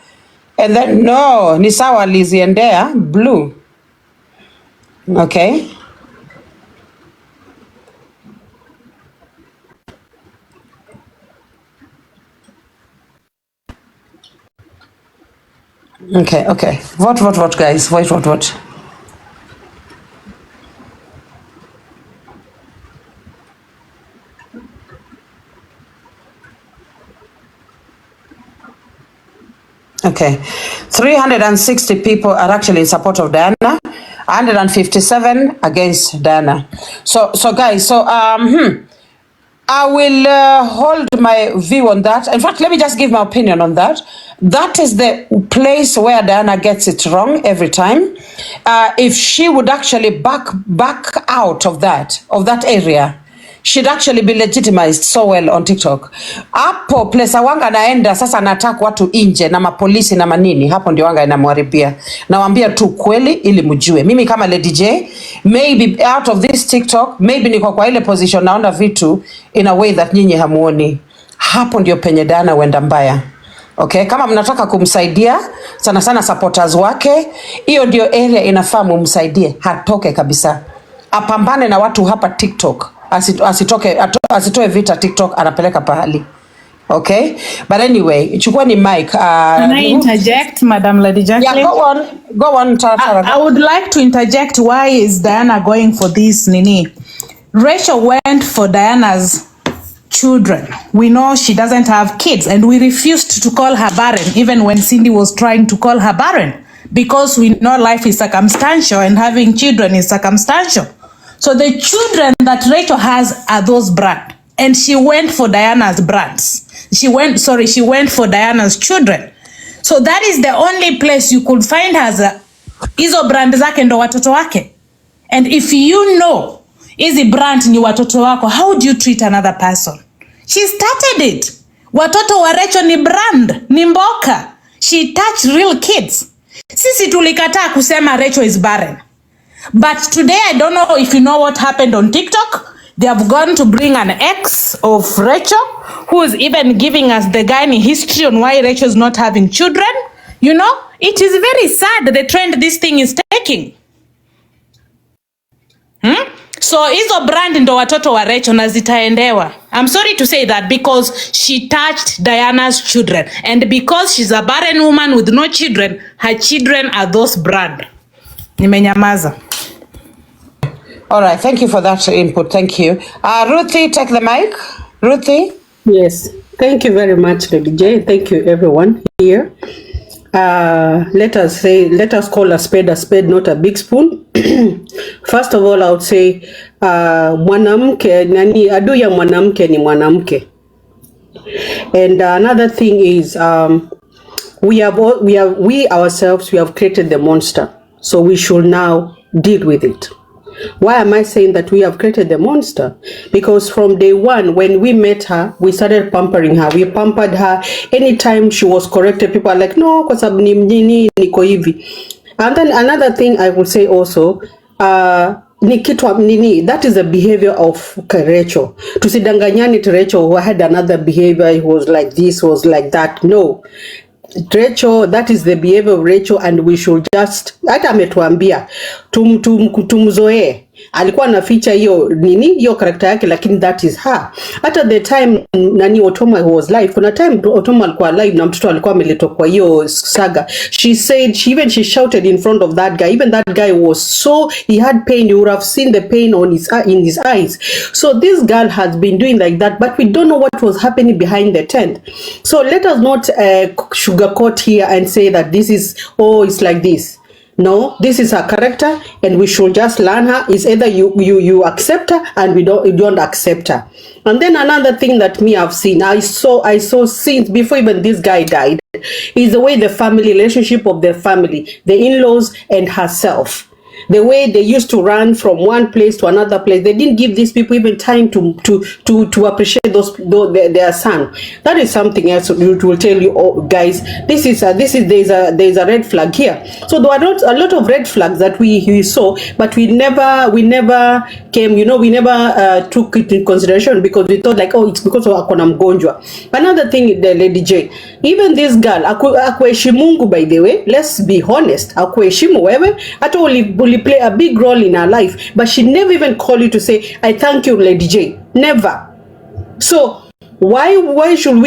And then no, ni sawa aliziendea, blue. Okay. Okay. Vote, guys. Vote. Okay. 360 people are actually in support of Diana, 157 against Diana. So guys, I will hold my view on that. In fact, let me just give my opinion on that. That is the place where Diana gets it wrong every time. If she would actually back out of that area, she'd actually be legitimized so well on TikTok. Hapo place wanga naenda sasa nataka watu nje na mapolisi na manini, hapo ndio wanga inamharibia. Nawaambia tu kweli ili mjue. Mimi kama Lady J, maybe out of this TikTok, maybe niko kwa ile position naona vitu in a way that nyinyi hamuoni. hapo ndio penye Diana wenda mbaya. Okay, kama mnataka kumsaidia sana sana supporters wake, hiyo ndio area inafaa mumsaidie, hatoke kabisa. Apambane na watu hapa TikTok. Asitoe vita TikTok, anapeleka pahali. Okay, but anyway, chukua ni mic. Can I interject, Madam Lady Jacqueline? Yeah, go on. I would like to interject. Why is Diana going for this, Nini? Rachel went for Diana's children. We know she doesn't have kids, and we refused to call her barren, even when Cindy was trying to call her barren, because we know life is circumstantial and having children is circumstantial. So the children that Rachel has are those brand, and she went for Diana's brands. She went for Diana's children. So that is the only place you could find her hizo brand zake ndo watoto wake. And if you know hizi brand ni watoto wako, how do you treat another person? She started it. Watoto wa Rachel ni brand, ni mboka. She touched real kids. Sisi tulikataa kusema Rachel is barren. But today, I don't know if you know what happened on TikTok. They have gone to bring an ex of Rachel, who is even giving us the gynae history on why Rachel is not having children. You know, it is very sad, the trend this thing is taking. So hizo brand ndo watoto wa Rachel na zitaendewa. I'm sorry to say that, because she touched Diana's children, and because she's a barren woman with no children, her children are those brand. Nimenyamaza. All right, thank you for that input. Thank you. Ruthie, take the mic. Ruthie? Yes, thank you very much, Lady J. Thank you, everyone here. Let us call a spade, not a big spoon. First of all, I would say, mwanamke, adui ya mwanamke ni mwanamke. And another thing is, we ourselves, we have created the monster. So we should now deal with it. Why am I saying that we have created the monster? Because from day one, when we met her, we started pampering her. We pampered her. Anytime she was corrected, people are like, no, kwa sababu ni mjini, niko hivi. And then another thing I would say also, that is the behavior of Rachel. Tusidanganyani to Rachel who had another behavior, he was like this, was like that. No. Rachel, that is the behavior of Rachel, and we should just, hata ametuambia tumzoee. Alikuwa anaficha hiyo character yake, lakini that is her. Hata the time Otuoma was live, kuna time Otuoma alikuwa live na mtoto alikuwa ameletwa kwa hiyo saga. She said, she shouted in front of that guy. Even that guy was he had pain. You would have seen the pain in his eyes. So this girl has been doing like that, but we don't know what was happening behind the tent. So let us not sugarcoat here and say that this is, it's like this. No, this is her character, and we should just learn her. It's either you accept her, and you don't accept her. And then another thing that I've seen, I saw since before even this guy died, is the way the family relationship of the family, the in-laws and herself. The way they used to run from one place to another place, they didn't give these people even time to appreciate their son. That is something else. It will tell you, guys, there's a red flag here. So there were a lot of red flags that we saw, but we never came. We never took it in consideration, because we thought like, it's because of akona mgonjwa. Another thing, the Lady J, even this girl, akuheshimu, by the way, let's be honest, akuheshimu wewe, hata will play a big role in her life, but she never even called you to say, I thank you, Lady J. Never. So why should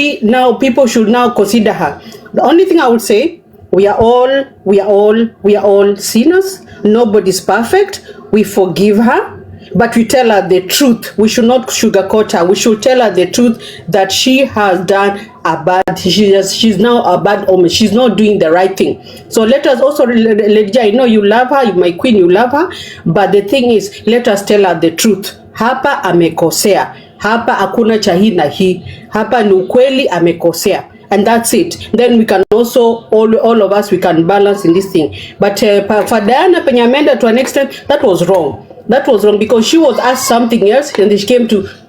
people should now consider her? The only thing I would say, we are all sinners. Nobody's perfect. We forgive her, but we tell her the truth. We should not sugarcoat her. We should tell her the truth that she has done she's now a bad woman. She's not doing the right thing. So let us also, Lady J, I know you love her, my queen, you love her, but the thing is, let us tell her the truth. Hapa amekosea. Hapa hakuna cha hii na hii. Hapa ni ukweli, amekosea. And that's it. Then we can also, all of us, we can balance in this thing. But for Diana penye ameenda to an extent, that was wrong. That was wrong, because she was asked something else, and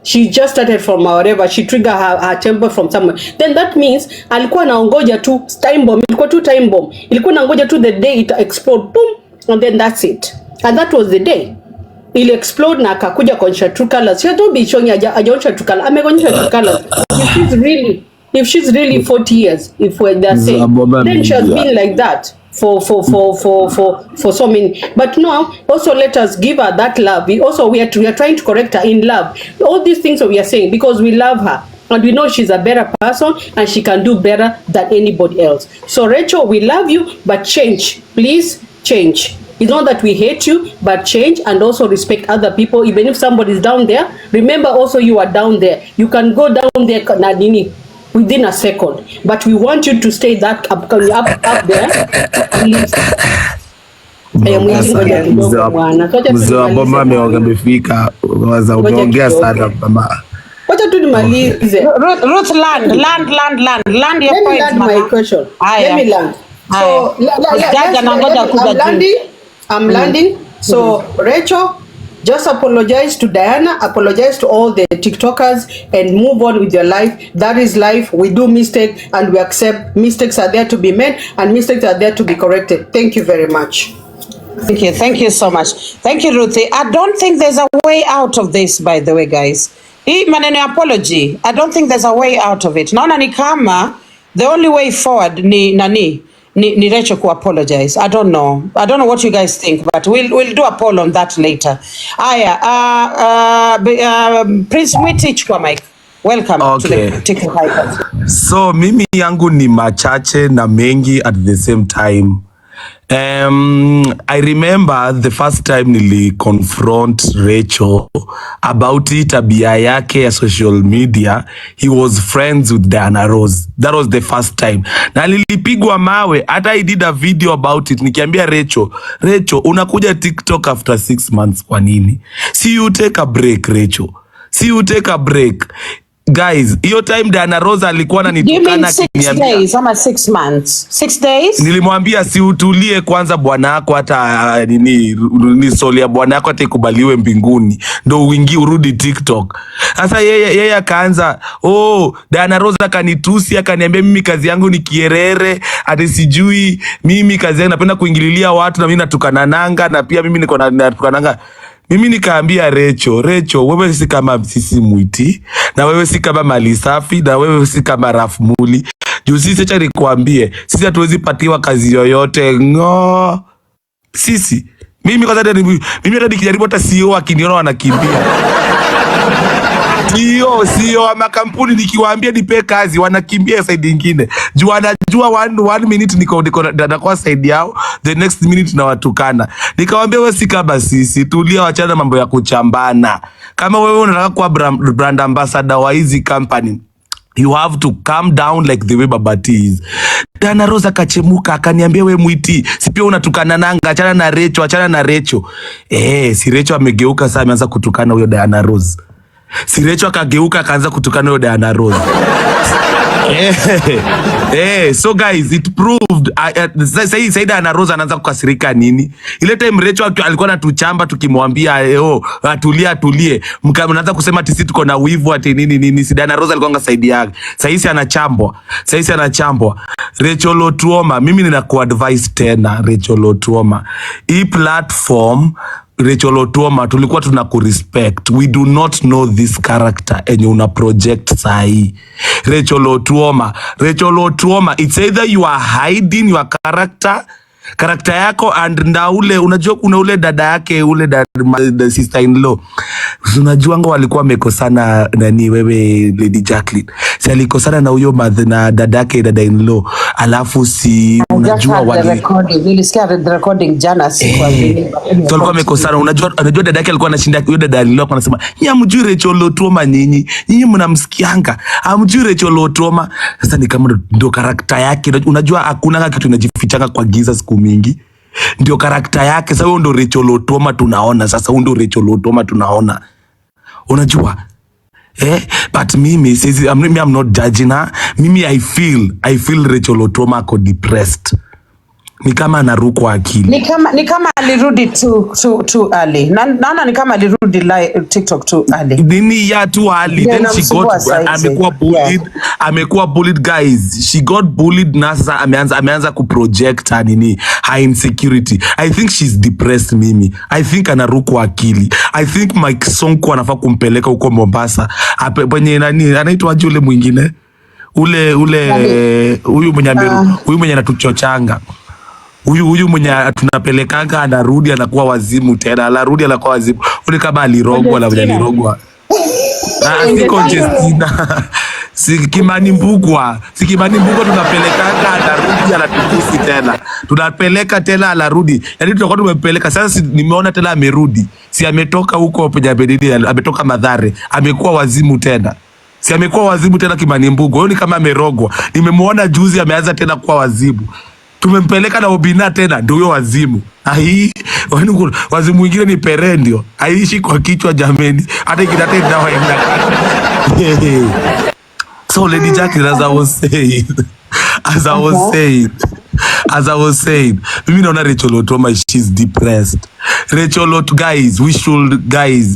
she just started from whatever, she triggered her temper from somewhere. Then that means alikuwa naongoja tu time bomb, ilikuwa tu time bomb. Ilikuwa naongoja tu the day it explode, boom, and then that's it. And that was the day. ili explode na akakuja kuonyesha true colors. She don't be showing hajaonyesha true colors. Ameonyesha true colors. If she's really 40 years, if they're saying, then she has been like that for so many. But no, also let us give her that love. We are trying to correct her in love. All these things that we are saying because we love her and we know she's a better person and she can do better than anybody else. So Rachel, we love you, but change, please change. It's not that we hate you, but change and also respect other people. Even if somebody is down there, remember also you are down there. You can go down there within a second, but we want you to stay that up there. Mzee wa Boma amefika, waza umeongea sana mama. Wacha tu nimalize. Ruth, land your point. Let me land my question. Let me land. So I'm landing. So Rachel, just apologize to Diana, apologize to all the TikTokers and move on with your life. That is life. We do mistakes and we accept mistakes are there to be made and mistakes are there to be corrected. Thank you very much. Thank you so much. Thank you, Ruthie. I don't think there's a way out of this, by the way, guys. Hii maneno apology, I don't think there's a way out of it. Naona ni kama the only way forward ni Rachel ku apologize. I don't know what you guys think, but we'll do a poll on that later. Prince Mwitich kwa Mike. Welcome to the TikTok Hyper. So mimi yangu ni machache na mengi at the same time. I remember the first time nili confront Rachel about tabia yake ya social media. He was friends with Diana Rose. That was the first time. Na nilipigwa mawe. Hata I did a video about it. Nikiambia Rachel, unakuja TikTok after 6 months kwa nini? See you take a break, Rachel. See you take a break. Guys, hiyo time Diana Rose alikuwa ananitukana kiniambia 6 days ama 6 months. 6 days? Nilimwambia si utulie kwanza bwana wako hata ni soli ya bwana wako hata ikubaliwe mbinguni ndo uingie urudi TikTok. Sasa yeye akaanza, Diana Rose akanitusi akaniambia mimi kazi yangu ni kierere, ati sijui mimi kazi yangu napenda kuingililia watu na mimi natukanananga na pia mimi niko natukananga. Mimi nikaambia Rachel, wewe si kama sisi Mwiti, na wewe si kama Mali Safi, na wewe si kama Rafmuli. Juu sisi acha nikwambie, sisi hatuwezi patiwa kazi yoyote. Sisi. Mimi hata nikijaribu hata CEO akiniona wanakimbia. CEO wa makampuni nikiwaambia nipe kazi wanakimbia side nyingine. Juu anajua one minute niko kwa side yao, the next minute na watukana. Nikamwambia wewe si kama sisi, tulia wachana mambo ya kuchambana. Kama wewe unataka kuwa brand ambassador wa hizi company, you have to calm down like the way Babati is. Diana Rose akachemuka akaniambia wewe Mwiti, si pia unatukana nanga, achana na Rachel. Si Rachel amegeuka sasa ameanza kutukana huyo Diana Rose. Si Rachel akageuka akaanza kutukana huyo Diana Rose. So guys, it proved say Diana Rose anaanza kukasirika nini? Ile time Rachel alikuwa anatuchamba tukimwambia atulie. Mnaanza kusema sisi tuko na wivu ati nini. Si Diana Rose alikuwa ngasaidia yake. Sasa anachambwa. Rachael Otuoma, mimi ninakuadvise tena Rachael Otuoma. Hii platform Rachael Otuoma tulikuwa tunakurespect. We do not know this character enye una project sahi. Rachael Otuoma, it's either you are hiding your character yako and na unajua kuna ule dada yake the sister in law. Unajua ngo walikuwa wamekosana nani wewe Lady Jacqueline. Si alikosana na huyo na dada yake dada in law. Alafu si unajua nilisikia the recording jana siku walikuwa wamekosana. Unajua dada yake alikuwa anashinda huyo dada in law anasema, "Nyamjui Rachael Otuoma nyinyi mnamsikianga. Amjui Rachael Otuoma." Sasa ni kama ndo character yake. Unajua hakuna kitu inajifichanga kwa giza siku mingi. Ndio karakta yake. Sasa huyo ndo Rachael Otuoma tunaona. Unajua? But mimi I'm not judging her. Mimi I feel Rachael Otuoma ako depressed. Ni kama anarukwa akili. Ni kama alirudi too early. Naona ni kama alirudi TikTok too early. Nini ya too early. Then she got amekuwa bullied guys. She got bullied na sasa ameanza kuproject her insecurity. I think she's depressed mimi. I think anarukwa akili. I think Mike Sonko anafaa kumpeleka huko Mombasa. Penye nani anaitwa yule mwingine? Huyu mwenye anatuchochanga. Huyu mwenye tunapelekanga anarudi anakuwa wazimu tena. Anarudi anakuwa wazimu. Ule kama alirogwa na mwenye alirogwa. Siko Justina. Sikimani Mbugwa tunapelekanga anarudi anatukusi tena. Tunapeleka tena anarudi. Yaani tutakuwa tumepeleka sasa nimeona tena amerudi. Si ametoka huko penye bedidi ametoka Mathare. Amekuwa wazimu tena. Si amekuwa wazimu tena Kimani Mbugwa. Huyo ni kama amerogwa. Nimemuona juzi ameanza tena kuwa wazimu. Tumempeleka na Obina tena ndio huyo wazimu. Wazimu mwingine ni Pere ndio. Aishi kwa kichwa jameni. Hata ikidate dawa ya mnakati. So Lady Jackie, as I was saying, mimi naona Rachael Otuoma, she's depressed. Rachael, guys, we should teach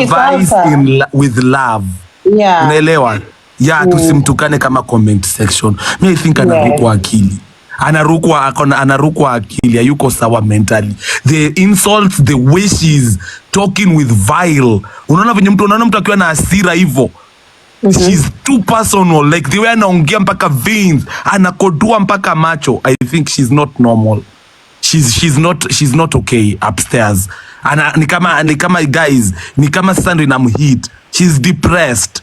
advice with love. Yeah. Unaelewa? Yeah, tusimtukane kama comment section. I think anarukwa akili. Anarukwa akili, hayuko sawa mentally. The insults, the way she's talking with vile. Unaona mtu akiwa na hasira hivyo. She's too personal, like the way anaongea mpaka veins, anakodua mpaka macho. I think she's not normal. She's not okay upstairs. Ni kama guys, ni kama sasa ndo inamhit. She's depressed.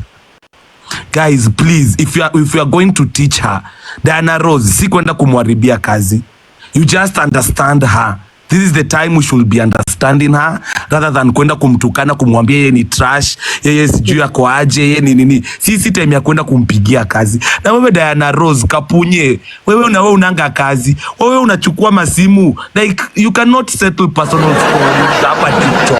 Guys, please, if you are going to teach her, Diana Rose, si kwenda kumharibia kazi. You just understand her. This is the time we should be understanding her rather than kwenda kumtukana, kumwambia yeye ni trash, yeye sijui yako aje, yeye ni nini. Si time ya kwenda kumpigia kazi. Na wewe Diana Rose Kapunye, wewe unanga kazi. Wewe unachukua masimu. Like you cannot settle personal scores hapa TikTok.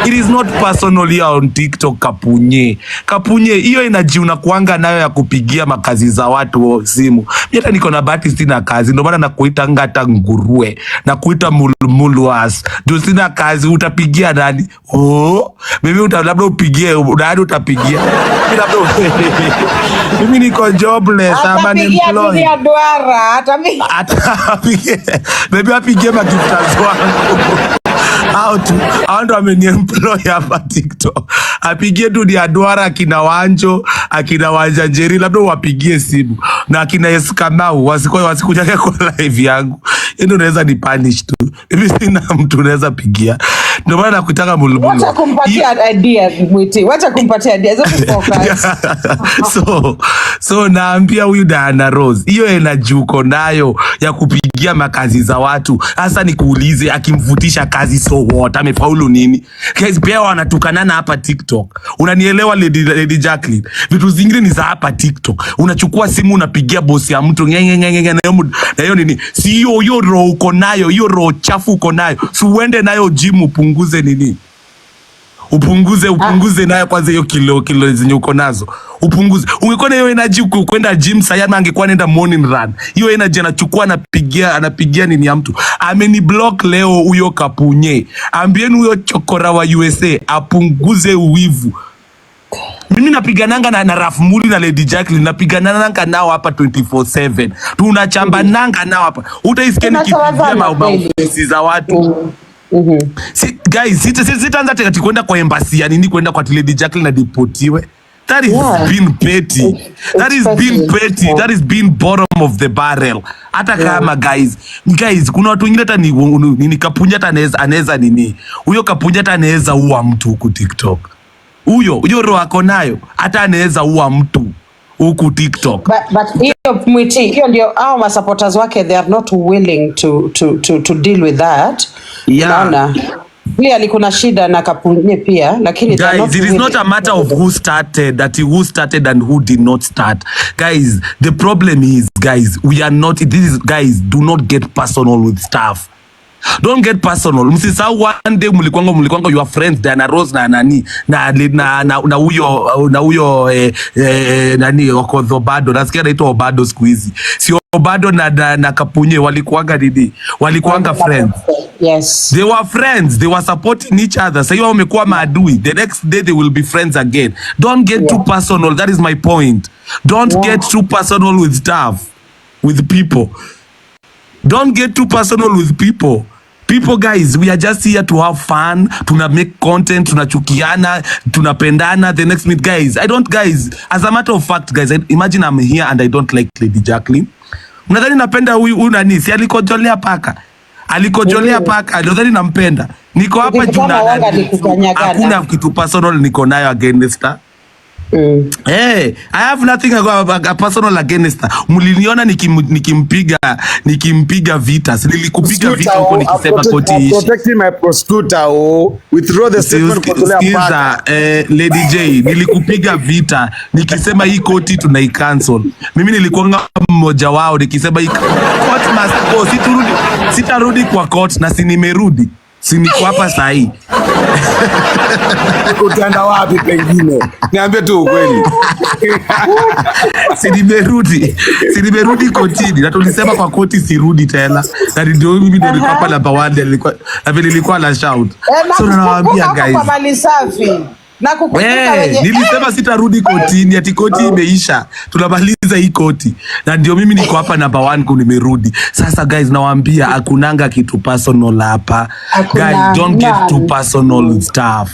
It is not personal here on TikTok Kapunye. Kapunye, hiyo energy unakuanga nayo ya kupigia makazi za watu simu. Mimi hata niko na bahati sina kazi. Ndio maana nakuita ngata nguruwe. Nakuita mululuas. Ndio sina kazi, utapigia nani? Mimi labda upigie, nani utapigia? Mimi niko jobless, I'm unemployed. Atapigia. Maybe apigie magiftas wangu. Hao ndo ameniemploy hapa TikTok. Apigie tu ni Adwara, akina Wanjo, akina Wanjanjeri, labda wapigie simu. Na akina Eskamau wasikuja kwa live yangu. Ndio naweza ni punish tu. Mimi sina mtu naweza pigia. Ndio maana nakutaka mulubulu. Wacha kumpatia idea Mwiti. Wacha kumpatia idea zote focus. So naambia huyu Diana Rose, hiyo energy uko nayo ya kupigia makazi za watu. Hasa nikuulize, akimvutisha kazi so what? Amefaulu nini? Guys, pia wanatukanana hapa TikTok. Unanielewa Lady Jacqueline? Vitu zingine ni za hapa TikTok. Unachukua simu unapigia bosi ya mtu na hiyo nini? Si hiyo roho uko nayo, hiyo roho chafu uko nayo. Si uende nayo gym upunguze nini? Upunguze nayo kwanza hiyo kilo zenye uko nazo. Upunguze. Ungekuwa na hiyo energy kwenda gym sayana angekuwa nenda morning run. Hiyo energy anachukua anapigia nini ya mtu. Ameni block leo huyo Kapunye. Ambieni huyo chokora wa USA apunguze uwivu. Mimi napigananga na Rafmuli na Lady Jacqueline, napigananga nao hapa 24/7. Tunachambananga nao hapa. Utaisikia nikipigia maofisi za watu. Guys, sitaanza tena kwenda kwa embassy ya nini, kwenda kwa Lady Jacqueline na deportiwe. That is being petty. That is being bottom of the barrel. Hata kama guys, kuna watu wengine hata ni Kapunja hata anaweza nini. Huyo Kapunja hata anaweza ua mtu huku TikTok. Huyo roho ako nayo hata anaweza ua mtu huku TikTok. But hiyo Mwiti, hiyo ndio hao supporters wake, they are not willing to deal with that. Unaona? Clearly kuna shida na Kapunye pia, lakini guys, it is not a matter of who started and who did not start. Guys, the problem is, guys, guys, do not get personal with stuff. Don't get personal. Msisahau one day mlikuanga your friends Diana Rose na nani na huyo nani wako Obado. Nasikia anaitwa Obado siku hizi. Si Obado na Kapunye walikuanga friends. Yes. They were friends. They were supporting each other. Sasa hiyo wamekuwa maadui. The next day they will be friends again. Don't get too personal. That is my point. Don't get too personal with stuff, with people. Don't get too personal with people. People guys, we are just here to have fun, tuna make content, tunachukiana, tunapendana. The next minute guys, as a matter of fact guys, imagine I'm here and I don't like Lady Jacqueline. Mnadhani napenda huyu nani? Si alikojolea paka. Nadhani nampenda. Niko hapa juu na hakuna kitu personal niko nayo against her. Hey, I have nothing a personal against her. Muliniona nikimpiga vita. Nilikupiga vita huko nikisema koti ishi. Protecting my prosecutor withdraw the statement kutolea paka. Lady J, nilikupiga vita nikisema hii koti tunai-cancel. Mimi nilikuwa mmoja wao nikisema hii court must go. Sitarudi kwa court na si nimerudi. Si niko hapa saa hii. Utaenda wapi pengine? Niambie tu ukweli. Si nimerudi kotini. Na tulisema kwa koti sirudi tena. Na ndio mimi ndio niko hapa namba 1 nilikuwa na shout. So nawaambia guys. Kwa mali safi. Na kukumbuka wenye nilisema sitarudi kotini, ati koti imeisha. Tunamaliza hii koti. Na ndio mimi niko hapa namba 1 kwa nimerudi. Sasa guys nawaambia hakunanga kitu personal hapa. Guys don't get too personal stuff.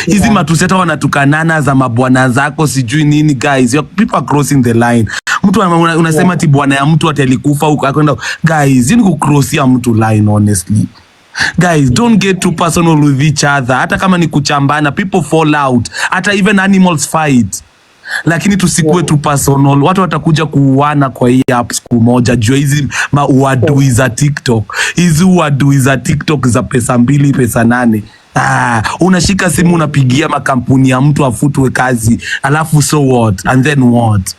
Hizi matuseta wanatukanana za mabwana zako sijui nini guys. People are crossing the line. Mtu unasema ati bwana ya mtu atalikufa huko akwenda. Guys, yini kucrossia mtu line honestly. Guys, don't get too personal with each other. Hata kama ni kuchambana, people fall out. Hata even animals fight. Lakini tusikue too personal. Watu watakuja kuuana kwa hii app siku moja. Jua hizi uadui za TikTok. Hizi uadui za TikTok za pesa 2, pesa 8. Unashika simu unapigia makampuni ya mtu afutwe kazi. Alafu so what? And then what?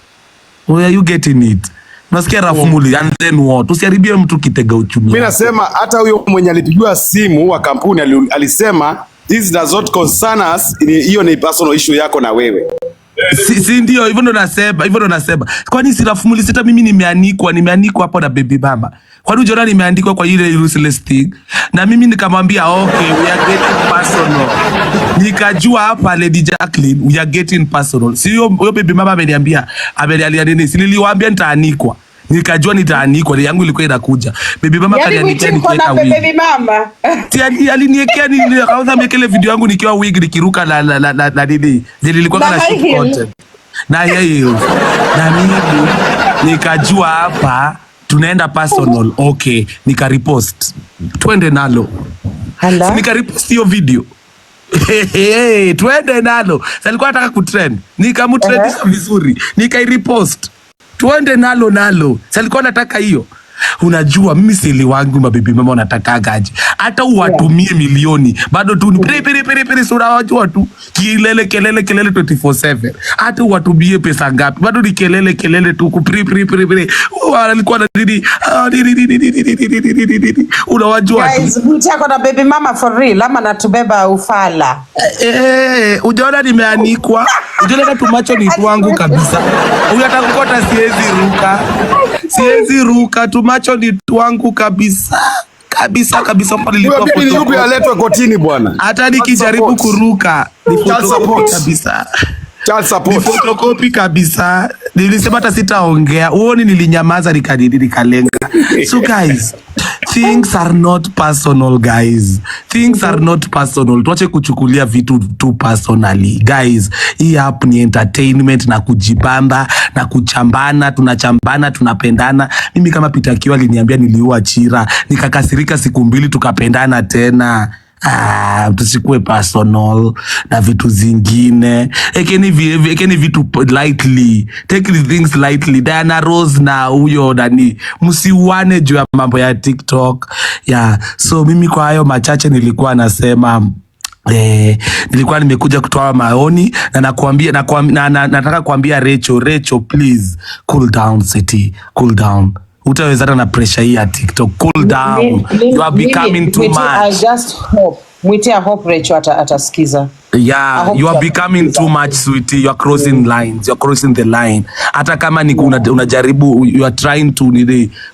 Where are you getting it? Nasikia rafumuli and then what? Usiharibie mtu kitega uchumi. Mimi nasema hata huyo mwenye alipigiwa simu wa kampuni alisema this does not concern us, hiyo ni personal issue yako na wewe. Si ndio hivyo ndo nasema. Kwani si rafumuli sita mimi nimeandikwa hapo na baby mama. Kwani unaona nimeandikwa kwa ile useless thing na mimi nikamwambia okay we are getting personal. Nikajua hapa Lady Jacqueline we are getting personal. Si huyo baby mama ameniambia nini? Si niliwaambia nitaanikwa. Nikajua nitaanikwa, yangu ilikuwa inakuja. Baby mama kaniandikia nikiweka wig. Baby mama. Aliniwekea nikaanza mekele video yangu nikiwa wig nikiruka la nini. Nilikuwa kana shoot content. Na yeye. Na mimi nikajua hapa tunaenda personal. Okay, nikarepost. Twende nalo. Nikarepost hiyo video. Twende nalo. Sasa alikuwa anataka kutrend. Nikamtrendisha vizuri. Nikairepost. Tuende nalo. Sasa alikuwa anataka hiyo. Unajua mimi sili wangu mabibi mama wanataka gaji. Hata uwatumie milioni bado tu pere sura wajua tu kelele 24/7. Hata uwatumie pesa ngapi bado ni kelele tu kupri. Alikuwa na nini? Unawajua tu. Guys, mtako na baby mama for real ama natubeba ufala. Ujaona nimeanikwa. Ujaona tumacho ni wangu kabisa. Unataka kukota siwezi ruka tumacho ni wangu kabisa pale nilikuwa foto. Ni yupi aletwe kotini bwana? Hata nikijaribu kuruka ni photocopy kabisa. Child support. Ni photocopy kabisa. Nilisema hata sitaongea. Uone nilinyamaza nikalenga. So guys, things are not personal guys. Things are not personal. Tuache kuchukulia vitu too personally. Guys, hii app ni entertainment na kujibamba na kuchambana, tunachambana, tunapendana. Mimi kama Peter Kiwa aliniambia niliua Chira, nikakasirika siku 2 tukapendana tena. Tusikue personal na vitu zingine. Ekeni vitu lightly. Take the things lightly. Diana Rose na huyo Dani msiuane juu ya mambo ya TikTok. So mimi kwa hayo machache nilikuwa nasema nilikuwa nimekuja kutoa maoni na nataka kuambia Rachael please cool down city, cool down. Utawezana na pressure hii ya TikTok. Cool down. You are becoming too much. I just hope. I hope Rachael atasikiza. You are becoming too much, sweetie. You are crossing lines. You are crossing the line. Hata kama ni unajaribu, you are trying to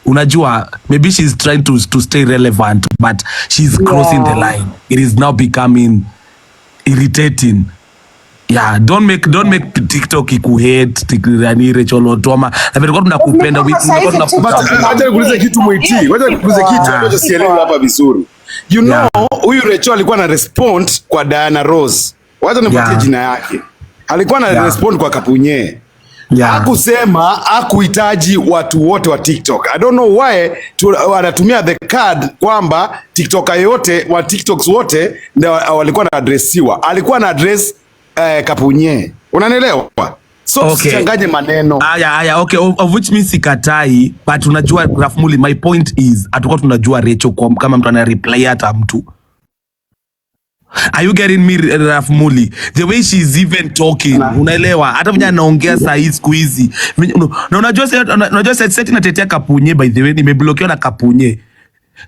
unajua, maybe she's trying to stay relevant, but she's crossing the line. It is now becoming irritating. Don't make TikTok ikuhate Rachael Otuoma. Tulikuwa tunakupenda Wacha nikuulize kitu mwiti. Wacha nikuulize kitu ambacho sielewi hapa vizuri. You know, huyu Rachael alikuwa na respond kwa Diana Rose. Wacha nipatie jina yake. Alikuwa na respond kwa Kapunye. Hakusema hakuhitaji watu wote wa TikTok. I don't know why wanatumia the card kwamba TikToker yote wa TikToks wote ndio walikuwa na addressiwa. Alikuwa na address Kapunye. Unanielewa? So usichanganye maneno. Okay, of which means sikatai, but unajua Rafmuli, my point is atakuwa tunajua Rachael kama mtu ana reply hata mtu. Are you getting me, Rafmuli? The way she's even talking, unaelewa? Hata mwenye anaongea saa hii siku hizi. Na unajua sasa natetea Kapunye, by the way, nimeblokiwa na Kapunye.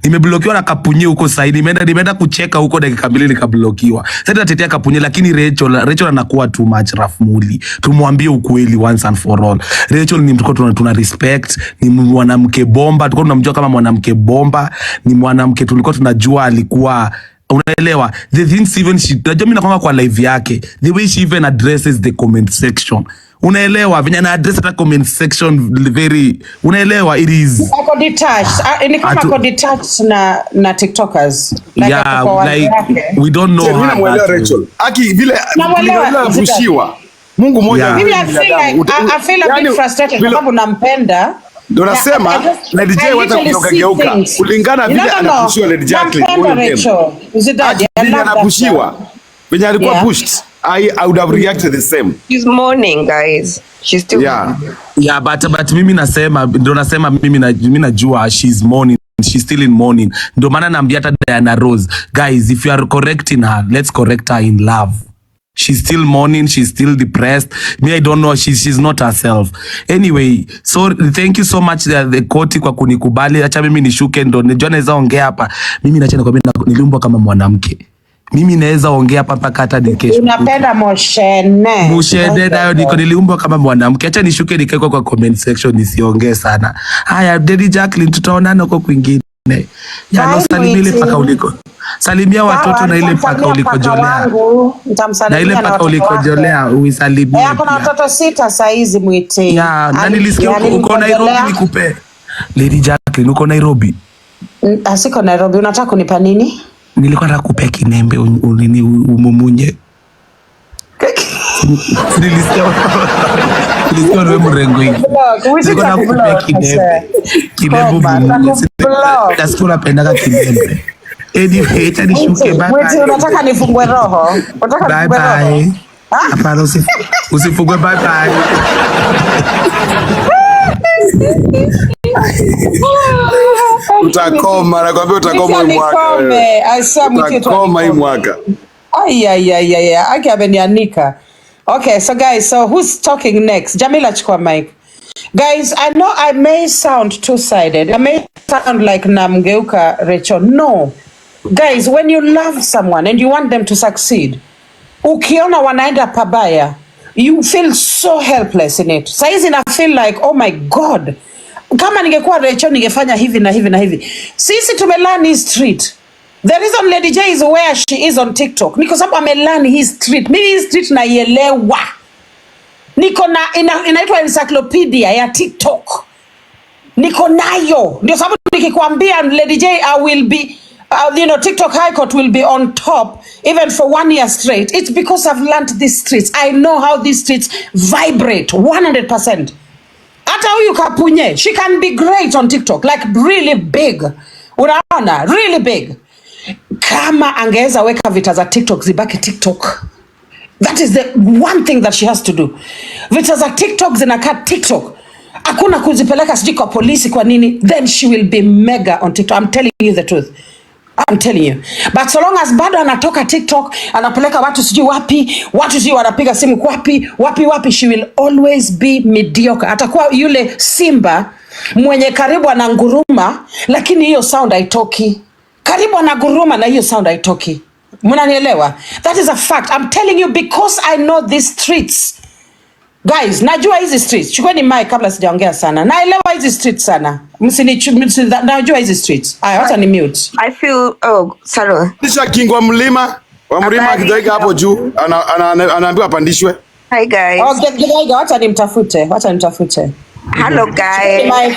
Nimeblokiwa na Kapunye huko sasa. Nimeenda kucheka huko dakika 2 nikablokiwa. Sasa natetea Kapunye, lakini Rachael anakuwa too much, Rafmuli. Tumwambie ukweli once and for all. Rachael ni mtu tuna respect, ni mwanamke bomba. Tulikuwa tunamjua kama mwanamke bomba, ni mwanamke tulikuwa tunajua alikuwa, unaelewa, the things even najua mimi nakwanga kwa live yake, the way she even addresses the comment section, unaelewa, venye na address the comment section very, unaelewa, it is ako detached, ni kama ako detached na TikTokers, like we don't know how. Mimi Rachael aki vile anapushiwa Mungu moja. Mimi I feel a bit frustrated kwa sababu nampenda. Ndio nasema Lady J wacha kugeuka kulingana vile anapushiwa Lady Jacqueline. Anapushiwa venye alikuwa pushed, I would have reacted the same. She's mourning, guys. She's still but mimi nasema, ndio nasema mimi najua she's mourning, she's still in mourning. Ndio maana naambia hata Diana Rose, guys, if you are correcting her, let's correct her in love. She's still mourning, she's still depressed. Me, I don't know, she's not herself. Anyway, so thank you so much the koti kwa kunikubali. Acha mimi nishuke, ndo najua naweza ongea hapa. Mimi naacha nikwambia niliumbwa kama mwanamke. Mimi naweza ongea hapa mpaka hata kesho. Unapenda moshene. Moshene nayo niliumbwa kama mwanamke. Acha nishuke nikae kwa comment section nisiongee sana. Haya, Lady Jacqueline, tutaonana huko kwingine. Ya no, salimia paka uliko. Salimia watoto na ile paka ulikojolea. Na ile paka ulikojolea uisalimie. Kuna watoto 6 saa hizi mwite. Na nilisikia uko Nairobi nikupe. Lady Jacqueline, uko Nairobi? Siko Nairobi, unataka kunipa nini? Nilikuwa nataka kupe kinembe umumunye. Nilisikia wewe mrengo hivi. Nilikuwa nakupe kinembe. Kinembe umumunye. Nasikia unapenda kinembe. Anyway, acha nishuke, bye bye. Unataka nifungwe roho? Unataka nifungwe roho? Hapana, usifungwe, bye bye. Utakoma, nakwambia utakoma hii mwaka. Utakoma hii mwaka. Aki amenianika. Okay, so guys, so who's talking next? Jamila chukua mic. Guys, I know I may sound two-sided. I may sound like namgeuka Rachael. No. Guys, when you love someone and you want them to succeed, ukiona wanaenda pabaya, you feel so helpless in it. Saizi na feel like, oh my God, kama ningekuwa Rachael ningefanya hivi na hivi na hivi. Sisi tumelearn his street. The reason Lady J is where she is on TikTok ni kwa sababu amelearn his street. Mimi his street naielewa. Niko na inaitwa encyclopedia ya TikTok. Niko nayo. Ndio sababu nikikwambia Lady J I will be TikTok High Court will be on top even for 1 year straight. It's because I've learned these streets. I know how these streets vibrate 100%. Hata huyu Kapunye, she can be great on TikTok, like really big. Unaona, really big. Kama angeweza weka vita za TikTok zibaki TikTok. That is the one thing that she has to do. Vita za TikTok zinakaa TikTok. Hakuna kuzipeleka sijui kwa polisi kwa nini. Then she will be mega on TikTok. I'm telling you the truth. I'm telling you. But so long as bado anatoka TikTok, anapeleka watu sijui wapi, watu sijui wanapiga simu wapi, she will always be mediocre. Atakuwa yule simba mwenye karibu ananguruma, lakini hiyo sound haitoki. Karibu anaguruma na hiyo sound haitoki. Mnanielewa? That is a fact. I'm telling you because I know these streets. Guys, najua hizi streets. Chukueni mic kabla sijaongea sana. Naelewa hizi streets sana. Najua hizi streets. Aya, wacha ni mute. I feel sorry. Kisha kingwa mlima, wa mlima akidaiga hapo juu, anaambiwa apandishwe. Hi guys. Gidaiga, wacha nimtafute. Hello guys.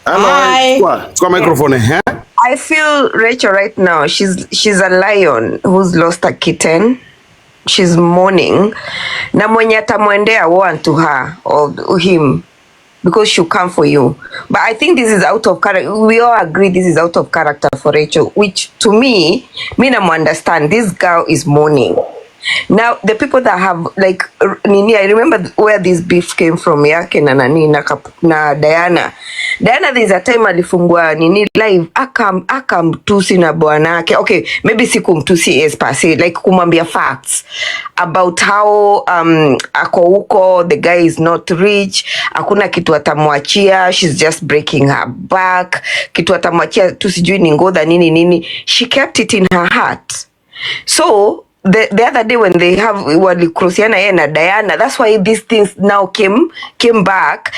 Hello, chukua microphone I feel Rachel right now, she's a lion who's lost a kitten. She's mourning. Na mwenye atamwendea want to her or him because she'll come for you. But I think this is out of character. We all agree this is out of character for Rachel, which to me namu understand. This girl is mourning. Now the people that have like Nini, I remember where this beef came from yake na nani na Diana. Diana, there's a time alifungua Nini live akamtusi na bwanake. Okay, maybe si kumtusi as per se, like kumwambia facts about how ako huko, the guy is not rich, hakuna kitu atamwachia, she's just breaking her back, kitu atamwachia tu sijui ni ngodha nini. She kept it in her heart. So the other day when they have walikrusiana yeye na Diana, that's why these things now came back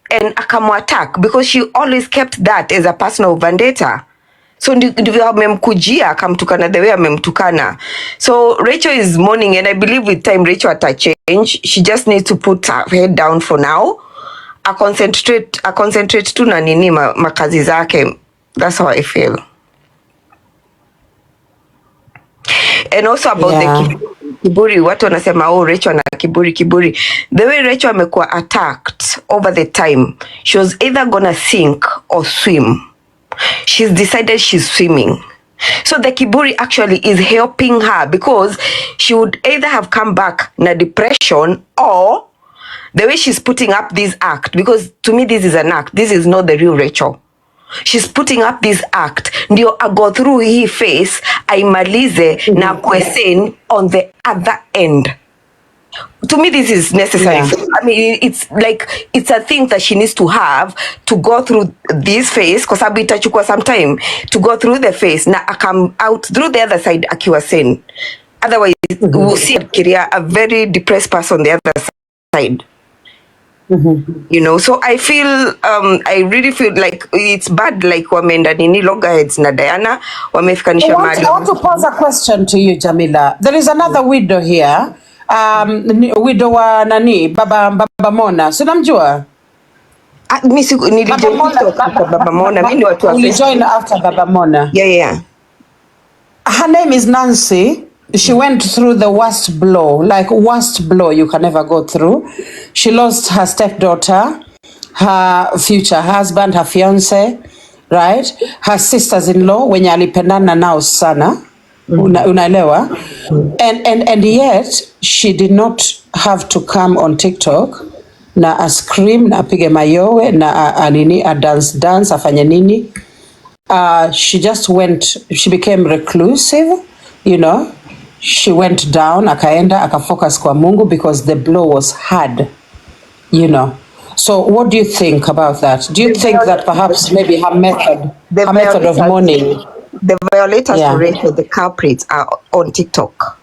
and akamwattack because she always kept that as a personal vendetta. So ndivyo amemkujia akamtukana the way amemtukana. So Rachel is mourning, and I believe with time Rachel ata change. She just needs to put her head down for now. A concentrate tu na nini makazi zake. That's how I feel. And also about the kiburi, watu wanasema Rachel na kiburi. The way Rachel amekuwa attacked over the time, she was either gonna sink or swim. She's decided she's swimming. So the kiburi actually is helping her because she would either have come back na depression or the way she's putting up this act, because to me this is an act. This is not the real Rachel. She's putting up this act ndio go through hii face aimalize na question on the other end. To me this is necessary. I mean, it's like it's a thing that she needs to have to go through this phase kwa sababu itachukua some time to go through the phase na come out through the other side akiwa sane. Otherwise we'll see a very depressed person on the other side. You know, so I feel I really feel like it's bad, like wameenda nini loggerheads na Diana wamefikanisha mali. I want to pose a question to you, Jamila. There is another widow here, widow wa nani baba Mona, si unamjua? Mimi nilijoin Baba Mona, mimi ni watu wa Facebook. Join after Baba Mona. Yeah. Her name is Nancy. She went through the worst blow you can ever go through. She lost her stepdaughter, her future husband, her fiance, right? Her sisters-in-law, wenye alipendana nao sana, unaelewa? And yet, she did not have to come on TikTok na a scream, na apige mayowe, na a dance, afanye nini. She just she became reclusive, you know. She went down, akaenda, akafocus kwa Mungu because the blow was hard, you know. So what do you think about that? Do you think that perhaps maybe her method of mourning? The violators to Rachel, the culprits are on TikTok.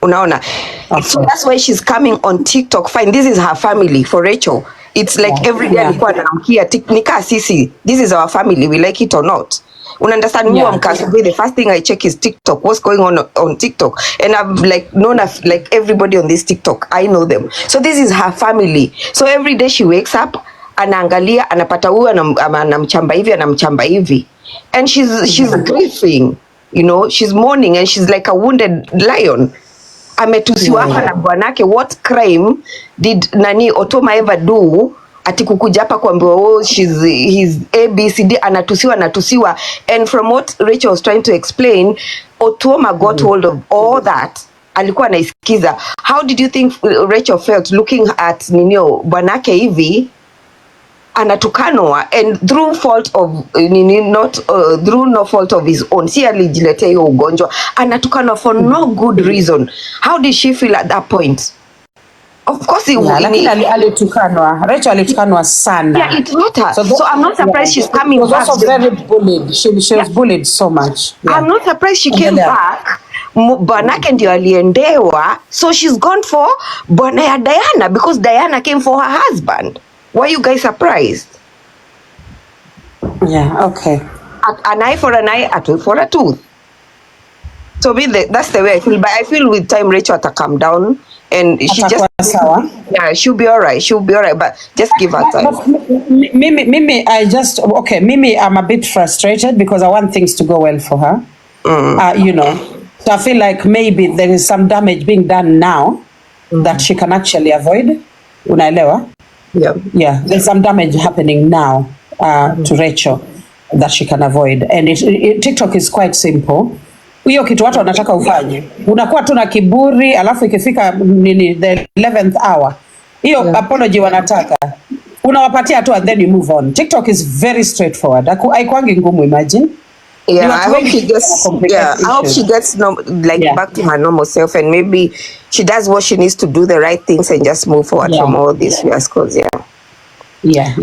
Unaona? Okay. So that's why she's coming on TikTok. Fine, this is her family for Rachel. It's like every day alikuwa anamkia nika sisi. This is our family, we like it or not. Understand me? The first thing I check is TikTok. What's going on TikTok? And I've like known everybody on this TikTok. I know them. So this is her family. So every day she wakes up, anaangalia, anapata huyu anamchamba hivi, and she's grieving. You know, she's mourning and she's like a wounded lion. Ametusiwa hapa na bwanake. What crime did Otuoma ever do? Ati kukuja hapa kuambiwa he's ABCD, anatusiwa. And from what Rachel was trying to explain, Otuoma got hold of all that. Alikuwa anaisikiza. How did you think Rachel felt looking at bwanake hivi anatukanwa, and through fault of through no fault of his own, si alijiletea hiyo ugonjwa, anatukanwa for no good reason. How did she feel at that point? Of course alitukanwa. Rachel alitukanwa sana. Yeah, it hurt her. So I'm not surprised she's coming back. She was also very bullied. She was bullied so much. Yeah. I'm not surprised she came back. Bwanake ndio aliendewa. So she's gone for bwana ya Diana because Diana came for her husband. Why are you guys surprised? Yeah, okay. An eye for an eye, a tooth for a tooth. So that's the way I feel. But I feel with time Rachel to calm down and she just sawa. Yeah, she'll be all right. She'll be all right, but just give her time. Mimi, Mimi, I'm a bit frustrated because I want things to go well for her. You know, so I feel like maybe there is some damage being done now that she can actually avoid. Unaelewa? Yeah, there's some damage happening now to Rachel that she can avoid, and TikTok is quite simple. Hiyo kitu watu wanataka ufanye, unakuwa tu na kiburi, alafu ikifika the 11th hour hiyo apology wanataka unawapatia tu and then you move on. TikTok is very straightforward. Haikuangi ngumu, imagine. I hope she gets back to her normal self, and maybe she does what she needs to do, the right things, and just move forward from all these fiascos.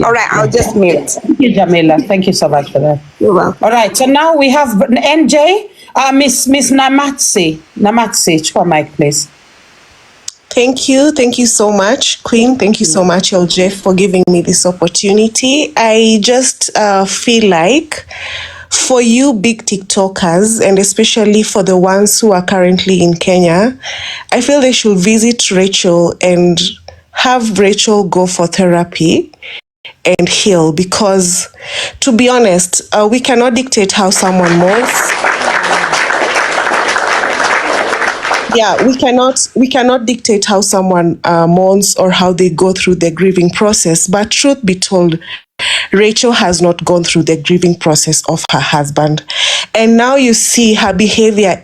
All right, I'll just mute. Thank you, Jamila. Thank you so much for that. You're welcome. All right, so now we have NJ, Miss Namatsi. Namatsi, chukua mic, please. Thank you so much, Queen. Thank you so much, LJ, for giving me this opportunity. I just feel like for you big TikTokers, and especially for the ones who are currently in Kenya, I feel they should visit Rachael and have Rachael go for therapy and heal, because to be honest, we cannot dictate how someone mourns. We cannot dictate how someone mourns or how they go through the grieving process. But truth be told, Rachael has not gone through the grieving process of her husband. And now you see her behavior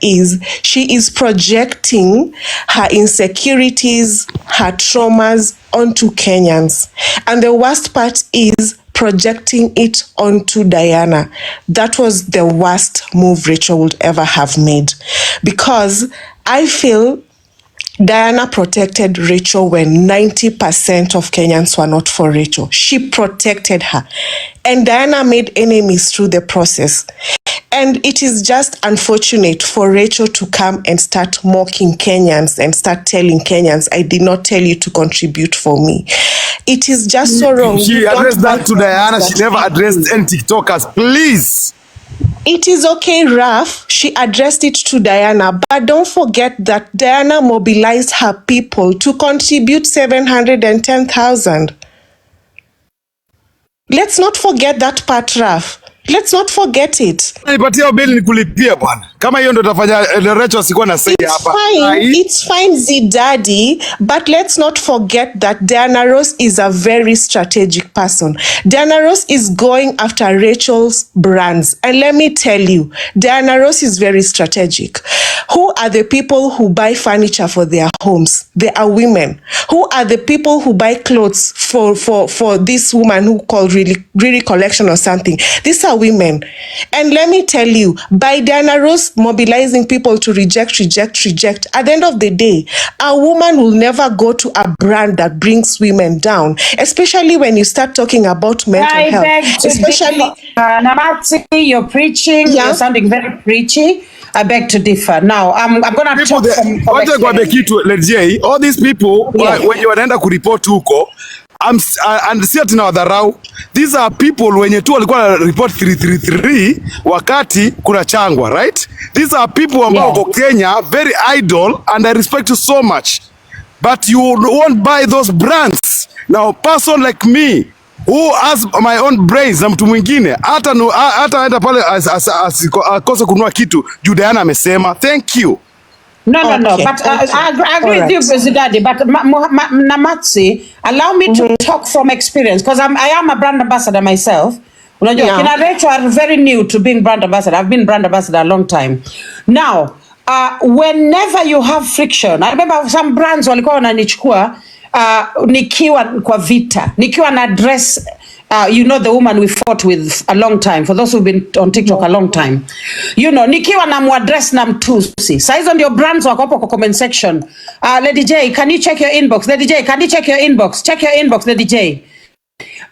she is projecting her insecurities, her traumas onto Kenyans. And the worst part is projecting it onto Diana. That was the worst move Rachael would ever have made. Because I feel Diana protected Rachael when 90% of Kenyans were not for Rachael. She protected her. And Diana made enemies through the process. And it is just unfortunate for Rachael to come and start mocking Kenyans and start telling Kenyans, I did not tell you to contribute for me. It is just so wrong. She addressed that to Diana. She never addressed any TikTokers. Please. It is okay, Raf. She addressed it to Diana, but don't forget that Diana mobilized her people to contribute 710,000. Let's not forget that part, Raf. Let's not forget it. Nipatia bill nikulipie bwana. Kama hiyo ndo tafanya Rachael asikuwa na say hapa. It's fine, Z-Daddy, but let's not forget that Diana Ross is a very strategic person. Diana Ross is going after Rachel's brands. And let me tell you, Diana Ross is very strategic. Who are the people who buy furniture for their homes? They are women. Who are the people who buy clothes for this woman who called Riri Collection or something? These are women. And let me tell you, by Diana Ross mobilizing people to reject, at the end of the day, a woman will never go to a brand that brings women down, especially when you start talking about mental health. Especially Namatsi, you're preaching. You're sounding very preachy. I beg to differ. Now, I'm going to talk from experience. All these people, when you wanaenda kuripoti huko, and si ati na wadharau. These are people wenye tu walikuwa report 333 wakati kuna changwa, right? These are people ambao wako Kenya, very idle, and I respect you so much. But you won't buy those brands. Now, a person like me, who has my own brains na mtu mwingine, hata aenda pale akose kununua kitu, juu Diana amesema, thank you. No, but I agree with you, President, but Namatsi, allow me to talk from experience, because I am a brand ambassador myself. Kina Rachael are very new to being brand ambassador. I've been brand ambassador a long time. Now, whenever you have friction, I remember some brands walikuwa wananichukua nikiwa kwa vita, nikiwa na dress. You know the woman we fought with a long time. For those who've been on TikTok a long time, you know, nikiwa na mwadress na mtusi. Sa hizo ndio brands wako hapo kwa comment section. Lady J, can you check your inbox? Lady J, can you check your inbox? Check your inbox, Lady J.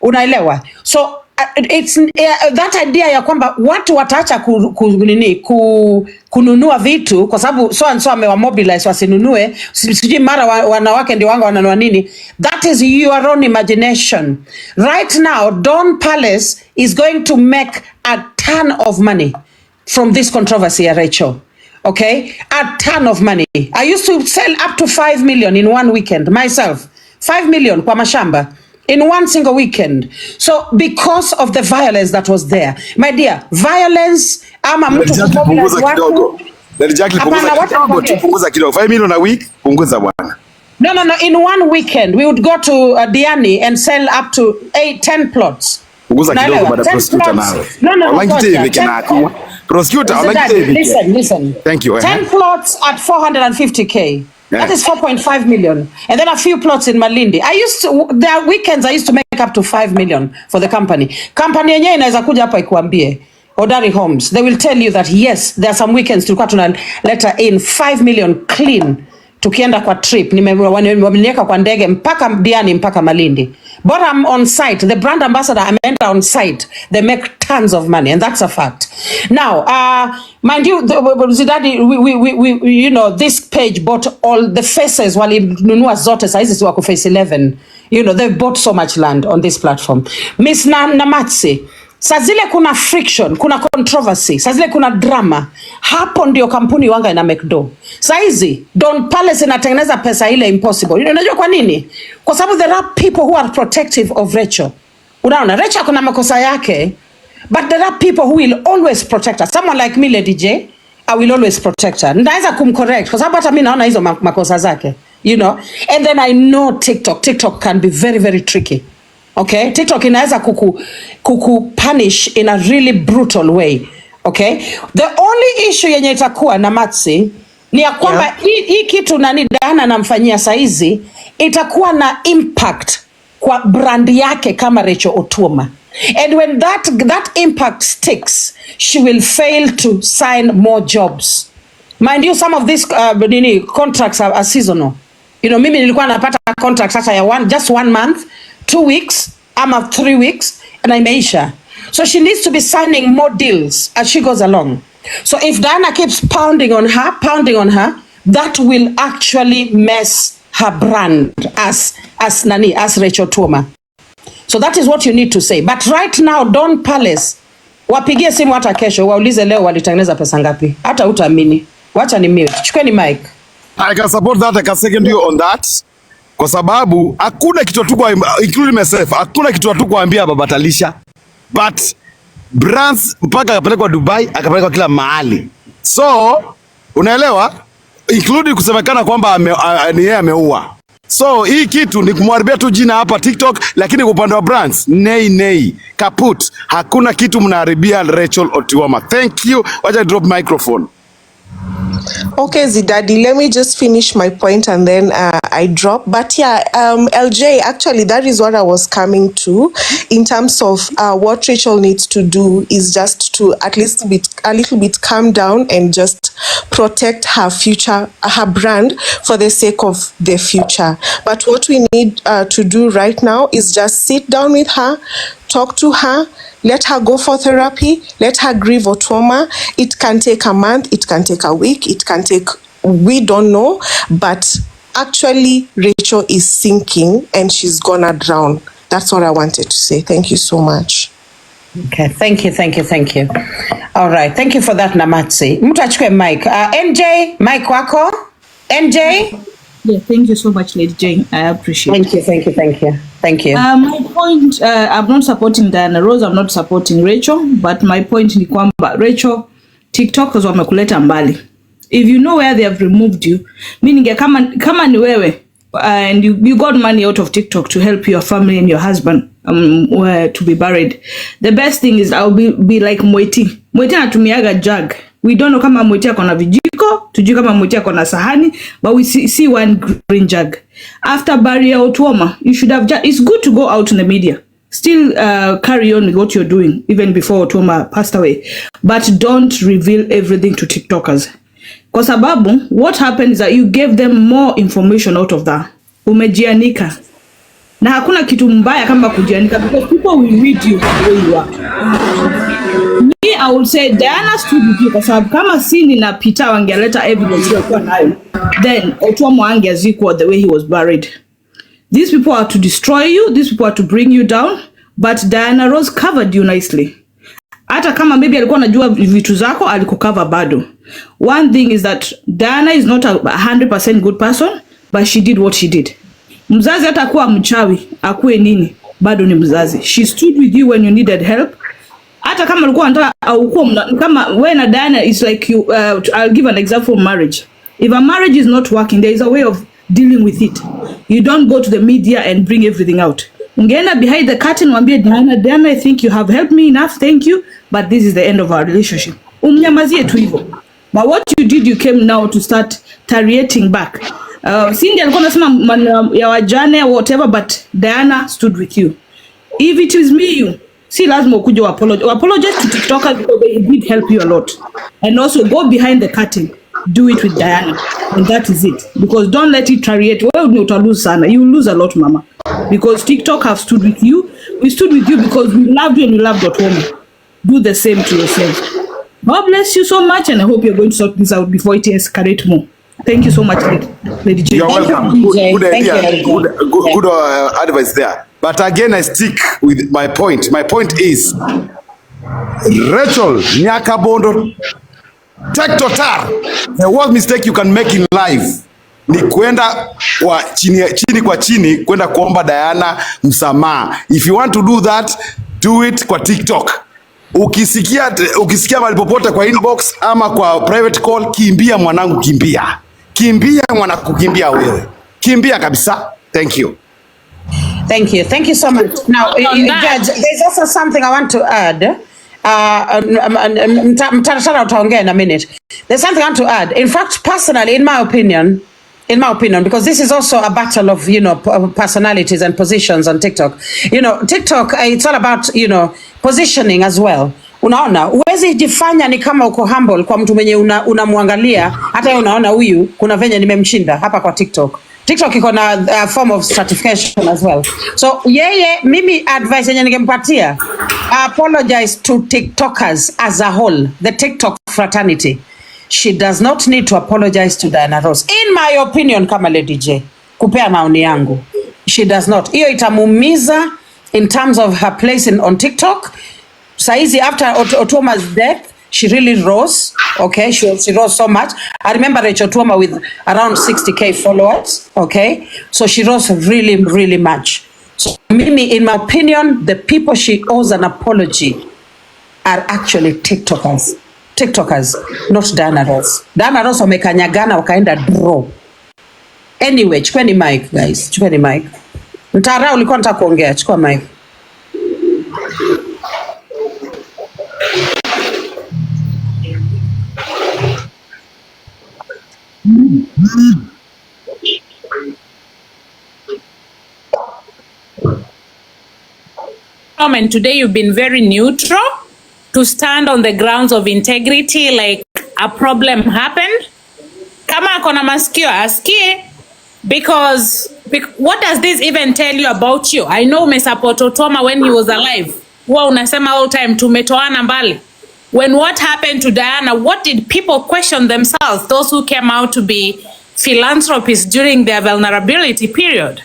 Unaelewa? So it's that idea ya kwamba watu wataacha kununua vitu kwa sababu so and so amewamobilize wasinunue, sijui mara wanawake ndio wanga wananunua nini. That is your own imagination. Right now, Dawn Palace is going to make a ton of money from this controversy ya Rachael. okay? A ton of money. I used to sell up to 5 million in one weekend myself. 5 million kwa mashamba in one single weekend. So because of the violence that was there, my dear, violence ama mtu punguza kidogo. Punguza kidogo. 5 million a week, punguza bwana. No. In one weekend, we would go to Diani and sell up to 10 plots. Punguza kidogo baada prosecutor nawe. No. Prosecutor, listen. Thank you. 10 plots at 450K. Yeah. That is 4.5 million. And then a few plots in Malindi. There are weekends I used to make up to 5 million for the company. Company yenyewe inaweza kuja hapa ikuambie. Hodari Homes. They will tell you that yes, there are some weekends tulikuwa tunaleta in 5 million clean. Tukienda kwa trip, nimeweka kwa ndege mpaka Diani mpaka Malindi. But I'm on site, the brand ambassador, I'm on site. They make tons of money, and that's a fact. Now, mind you, we you know, this page bought all the faces walinunua zote saizi wako face 11. You know, they bought so much land on this platform. Miss Namatsi, saa zile kuna friction, kuna controversy, saa zile kuna drama. Hapo ndio kampuni wanga ina make do. Saizi Don Palace inatengeneza pesa ile impossible. Unajua kwa nini? Kwa sababu there are people who are protective of Rachael. Unaona, Rachael kuna makosa yake, but there are people who will always protect her. Someone like me, Lady J, I will always protect her. Ndaweza kumcorrect kwa sababu hata mimi naona hizo makosa zake, you know. And then I know TikTok can be very, very tricky. Okay, TikTok inaweza kuku punish in a really brutal way. Okay, the only issue yenye itakuwa na Matsi ni ya kwamba hii kitu nani Diana namfanyia saizi itakuwa na impact kwa brand yake kama Rachael Otuoma. And when that impact sticks, she will fail to sign more jobs. Mind you, some of these contracts are seasonal. You know, mimi nilikuwa napata contracts hata ya just 1 month, 2 weeks, ama 3 weeks, and imeisha. So she needs to be signing more deals as she goes along. So if Diana keeps pounding on her, that will actually mess her brand as Rachael Otuoma. So that is what you need to say. But right now, Don Palace, wapigie simu hata kesho, waulize leo walitengeneza pesa ngapi. Hata utaamini. Wacha ni mute. Chukeni mic. I can support that. I can second you on that. Kwa sababu hakuna kitu tu kwa, including myself, hakuna kitu tu kuambia babatalisha. But brands mpaka akapelekwa Dubai, akapelekwa kila mahali. So, unaelewa? Including kusemekana kwamba ni yeye ameua. So, hii kitu ni kumharibia tu jina hapa TikTok, lakini kwa upande wa brands, nei, kaput. Hakuna kitu mnaharibia Rachael Otuoma. Thank you. Wacha drop microphone. Okay, Zidadi, let me just finish my point and then I drop. But yeah, LJ, actually, that is what I was coming to in terms of what Rachael needs to do is just to at least a little bit calm down and just protect her future, her brand for the sake of the future. But what we need to do right now is just sit down with her, talk to her, let her go for therapy, let her grieve Otuoma. It can take a month, it can take a week, it can take, we don't know, but actually Rachael is sinking and she's gonna drown. That's what I wanted to say. Thank you so much. Okay, thank you. All right, thank you for that, Namatsi. Mtu achukue mic. NJ, mic wako. NJ? Yeah, thank you so much, Lady Jane. I appreciate it. Thank you. My point, I'm not supporting Diana Rose, I'm not supporting Rachael, but my point ni kwamba Rachael, TikTokers wamekuleta mbali. If you know where they have removed you, meaning kama ni wewe, and you got money out of TikTok to help your family and your husband to be buried. The best thing is I'll be like Mweti. Mweti anatumiaga jug. We don't know kama Mweti akona vijiko, tujui kama Mweti akona sahani, but we see one green jug. After burial Otuoma, you should have it's good to go out in the media. Still carry on with what you're doing even before Otuoma passed away, but don't reveal everything to TikTokers. Kwa sababu what happened is that you gave them more information out of that. Umejianika. Na hakuna kitu mbaya kama kujianika because people will read you the way you are. Me, I would say Diana stood with you kwa sababu kama Cindy na Peter wangeleta evidence kwa nayo, then Otuoma angezikwa the way he was buried. These people are to destroy you, these people are to bring you down, but Diana Rose covered you nicely. Hata kama maybe alikuwa anajua vitu zako, alikucover bado. One thing is that Diana is not a 100% good person, but she did what she did. Mzazi hata kuwa mchawi, akuwe nini, bado ni mzazi. She stood with you when you needed help. Hata kama alikuwa anataka au kama wewe na Diana is like you, I'll give an example of marriage. If a marriage is not working, there is a way of dealing with it. You don't go to the media and bring everything out. Ungeenda behind the curtain wambie Diana, I think you have helped me enough, thank you, but this is the end of our relationship. Umnyamazie tu hivyo. But what you did, you came now to start retaliating back. Cindy alikuwa anasema ya wajane whatever, but Diana stood with you. If it is me, you si lazima ukuje apologize to TikTokers because they did help you a lot. And also go behind the curtain. Do it with Diana, and that is it. Because don't let it retaliate. Well, lose sana. You lose a lot, mama. Because TikTok have stood with you. We stood with you because we loved you and we loved Otuoma. Do the same to yourself. God bless you so much, and I hope you're going to sort this out before it escalates more. Thank you so much, Lady J. You're welcome. Good idea. Good advice there. But again, I stick with my point. My point is, Rachael Nyakabondo, take total. The worst mistake you can make in life ni kwenda kwa chini kwa chini kwenda kuomba msamaha. If you want to do that, do it kwa TikTok. Ukisikia mahali popote kwa inbox ama kwa private call, kimbia mwanangu, kimbia. Kimbia mwanangu, kimbia wewe. Kimbia kabisa. Thank you. Thank you. Thank you so much. Now, Judge, there's also something I want to add. In a minute. There's something I want to add. In fact, personally, in my opinion, because this is also a battle of, personalities and positions on TikTok. TikTok, it's all about, positioning as well. Unaona, uwezi jifanya ni kama uko humble kwa mtu mwenye unamwangalia, hata unaona huyu kuna venye nimemshinda hapa kwa TikTok. TikTok iko na form of stratification as well. So mimi advice yenye ningempatia, apologize to TikTokers as a whole, the TikTok fraternity. She does not need to apologize to Diana Ross. In my opinion, kama Lady J, kupea maoni yangu, she does not. Hiyo itamumiza in terms of her place on TikTok. Saizi after Otuoma's death, she really rose. Okay, she rose so much. I remember Rachael Otuoma with around 60,000 followers. Okay, so she rose really, really much. So Mimi, in my opinion, the people she owes an apology are actually TikTokers, not Diana Ross. Diana Ross wamekanyagana wakaenda draw. Anyway, chukueni mic guys, chukueni mic. Mtara ulikuwa nataka kuongea, chukua mic. And today you've been very neutral to stand on the grounds of integrity, like a problem happened. Kama akona masikio asikie, because what does this even tell you about you? I know umesupport Otuoma when he was alive. Huwa unasema all time tumetoana mbali. When what happened to Diana, what did people question themselves? Those who came out to be philanthropists during their vulnerability period,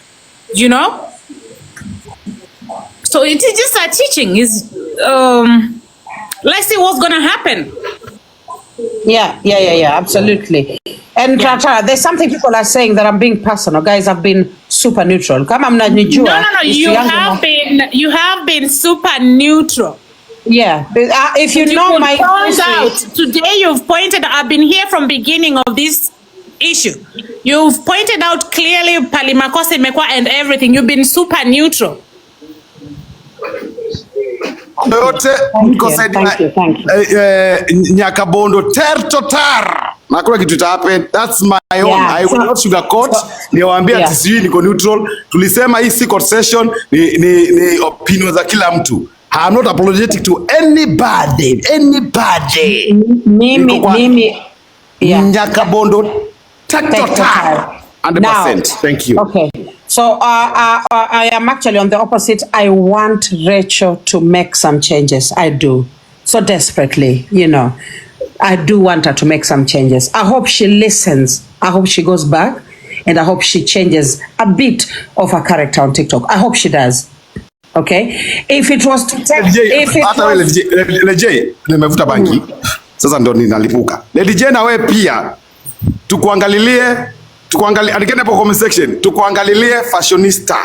So it is just a teaching. Let's see what's gonna happen. Yeah, absolutely. And there's something people are saying that I'm being personal. Guys, I've been super neutral. Kama mnanijua. No. You have been super neutral. Yeah. If you know my today you've pointed, I've been here from beginning of this issue. You've pointed out clearly palimakosa imekuwa and everything. You've been super neutral. Nyakabondo tertotar nakuna kitu ita happen. That's my own. I will not sugarcoat. Niwaambia ati sijui niko neutral. Tulisema hii si court session, ni opinion za kila mtu. I'm not apologetic to anybody. Mimi Nyakabondo tertotar 100%. Thank you. Okay. So I am actually on the opposite. I want Rachael to make some changes. I do. So desperately, I do want her to make some changes. I hope she listens. I hope she goes back. And I hope she changes a bit of her character on TikTok. I hope she does. Okay, if it was to take, if it hata wewe was LJ nimevuta bangi sasa ndo ninalipuka. Lady J na wewe pia tukuangalie andikeni hapo comment section, tukuangalilie fashionista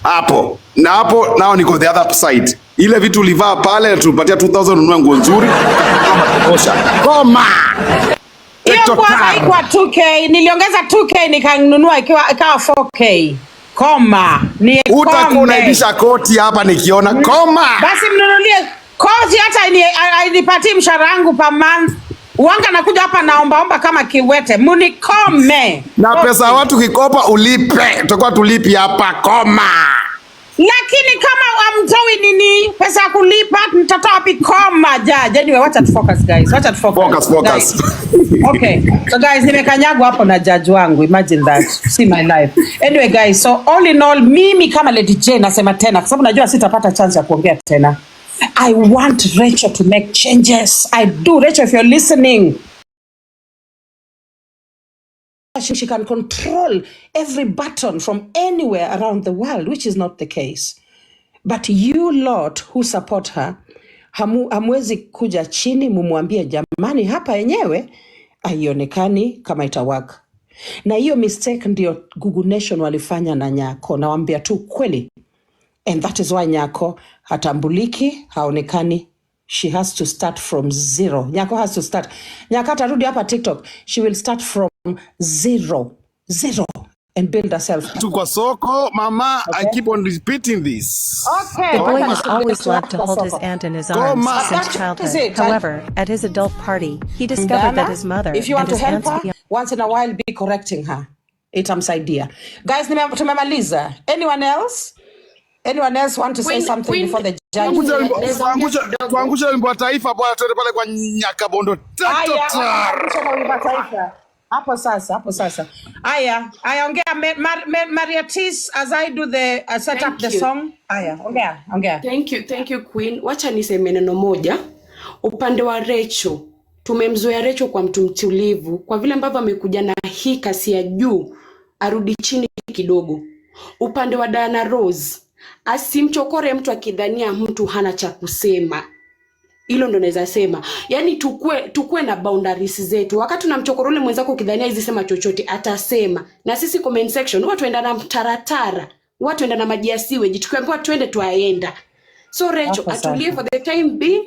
hapo na hapo, nao niko the other side. Ile vitu ulivaa pale tulipatia 2000 ununue nguo nzuri kama kutosha. Koma. hiyo kwa haikuwa 2K, niliongeza 2K nikanunua ikawa 4K. Koma. Ni utakuwa unaibisha koti hapa nikiona. Koma. Basi mnunulie koti hata inipatie mshahara wangu per month. Wanga nakuja hapa naomba kama kiwete. Munikome. Na pesa watu kikopa ulipe. Tutakuwa tulipi hapa. Koma. Lakini kama amtoi nini pesa ya kulipa mtatoa wapi? Koma jaji. Anyway, wacha to focus guys. Wacha to focus. Focus. Okay. So guys, nimekanyagwa hapo na judge wangu. Imagine that. See my life. Anyway guys, so all in all, mimi kama Lady J nasema tena kwa sababu najua sitapata chance ya kuongea tena. I want Rachel to make changes. I do. Rachel, if you're listening, she can control every button from anywhere around the world, which is not the case. But you Lord who support her, hamwezi kuja chini mumwambie jamani hapa yenyewe haionekani kama itawaka. Na hiyo mistake ndio Google Nation walifanya na Nyako. Nawaambia tu kweli. And that is why Nyako hatambuliki, haonekani. She has to start from zero. Nyako has to start. Nyako atarudi hapa TikTok. She will start from zero and build herself. Tuko soko, mama, okay. I keep on repeating this. Okay. The boy has always loved to hold his aunt in his arms since childhood. However, at his adult party, he discovered that his mother if you want and to his help aunt's her, once in a while be correcting her. Itamsaidia. Guys, tumemaliza. Anyone else? Anyone else want to say something before the judge? Tuangushe wimbo wa taifa bwana, tuende pale kwa Nyakabondo. Hapo sasa. Aya, ongea Mariatis as I do the set up the song. Aya, ongea. Thank you Queen. Wacha niseme neno moja. Upande wa Rachael, tumemzoea Rachael kwa mtu mtulivu. Kwa vile ambavyo amekuja na hii kasi ya juu, arudi chini kidogo. Upande wa Diana Rose, asimchokore mtu akidhania mtu hana cha kusema. Hilo ndo naweza sema. Yaani tukue na boundaries zetu. Wakati tunamchokora ule mwenzako ukidhania hizi sema chochote atasema. Na sisi comment section watu waenda na taratara, watu waenda na maji ya sewage. Tukiambiwa twende tuaenda. So Rachael atulie for the time being,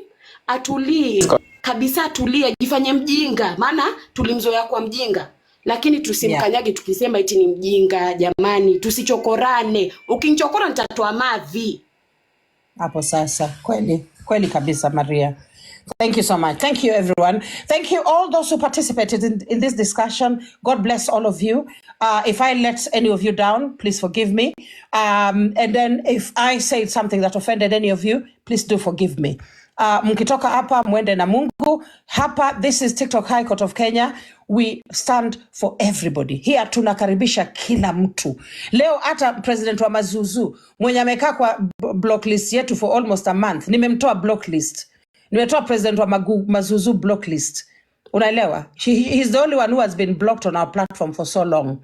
atulie. Kabisa atulie, jifanye mjinga. Maana tulimzoea kwa mjinga. Lakini tusimkanyage tukisema eti ni mjinga jamani, tusichokorane. Ukinichokora nitatoa mavi. Hapo sasa. Kweli kabisa Maria. Thank you so much. Thank you everyone. Thank you all those who participated in this discussion. God bless all of you. If I let any of you down, please forgive me. And then if I said something that offended any of you, please do forgive me. Mkitoka hapa mwende na Mungu. Hapa, this is TikTok High Court of Kenya. We stand for everybody. Here tunakaribisha kila mtu. Leo hata president wa Mazuzu mwenye amekaa kwa block list yetu for almost a month. Nimemtoa block list. Nimetoa president wa Mazuzu block list. Unaelewa? He's the only one who has been blocked on our platform for so long.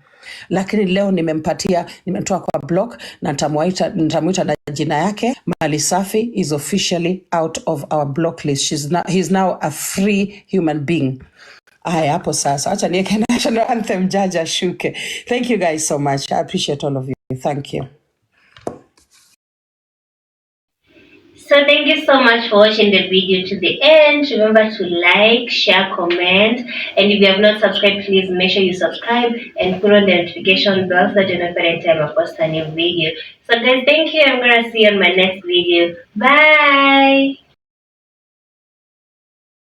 Lakini leo nimemtoa kwa block na nitamuita na jina yake. Mali Safi is officially out of our block list. He's now a free human being. Aya, hapo sasa. Acha niweke national anthem Jaja Shuke. Thank you guys so much. I appreciate all of you. Thank you. So thank you so much for watching the video to the end. Remember to like, share, comment, and if you have not subscribed, please make sure you subscribe and put on the notification bell so that you know every time I post a new video. So guys, thank you. I'm gonna see you on my next video. Bye.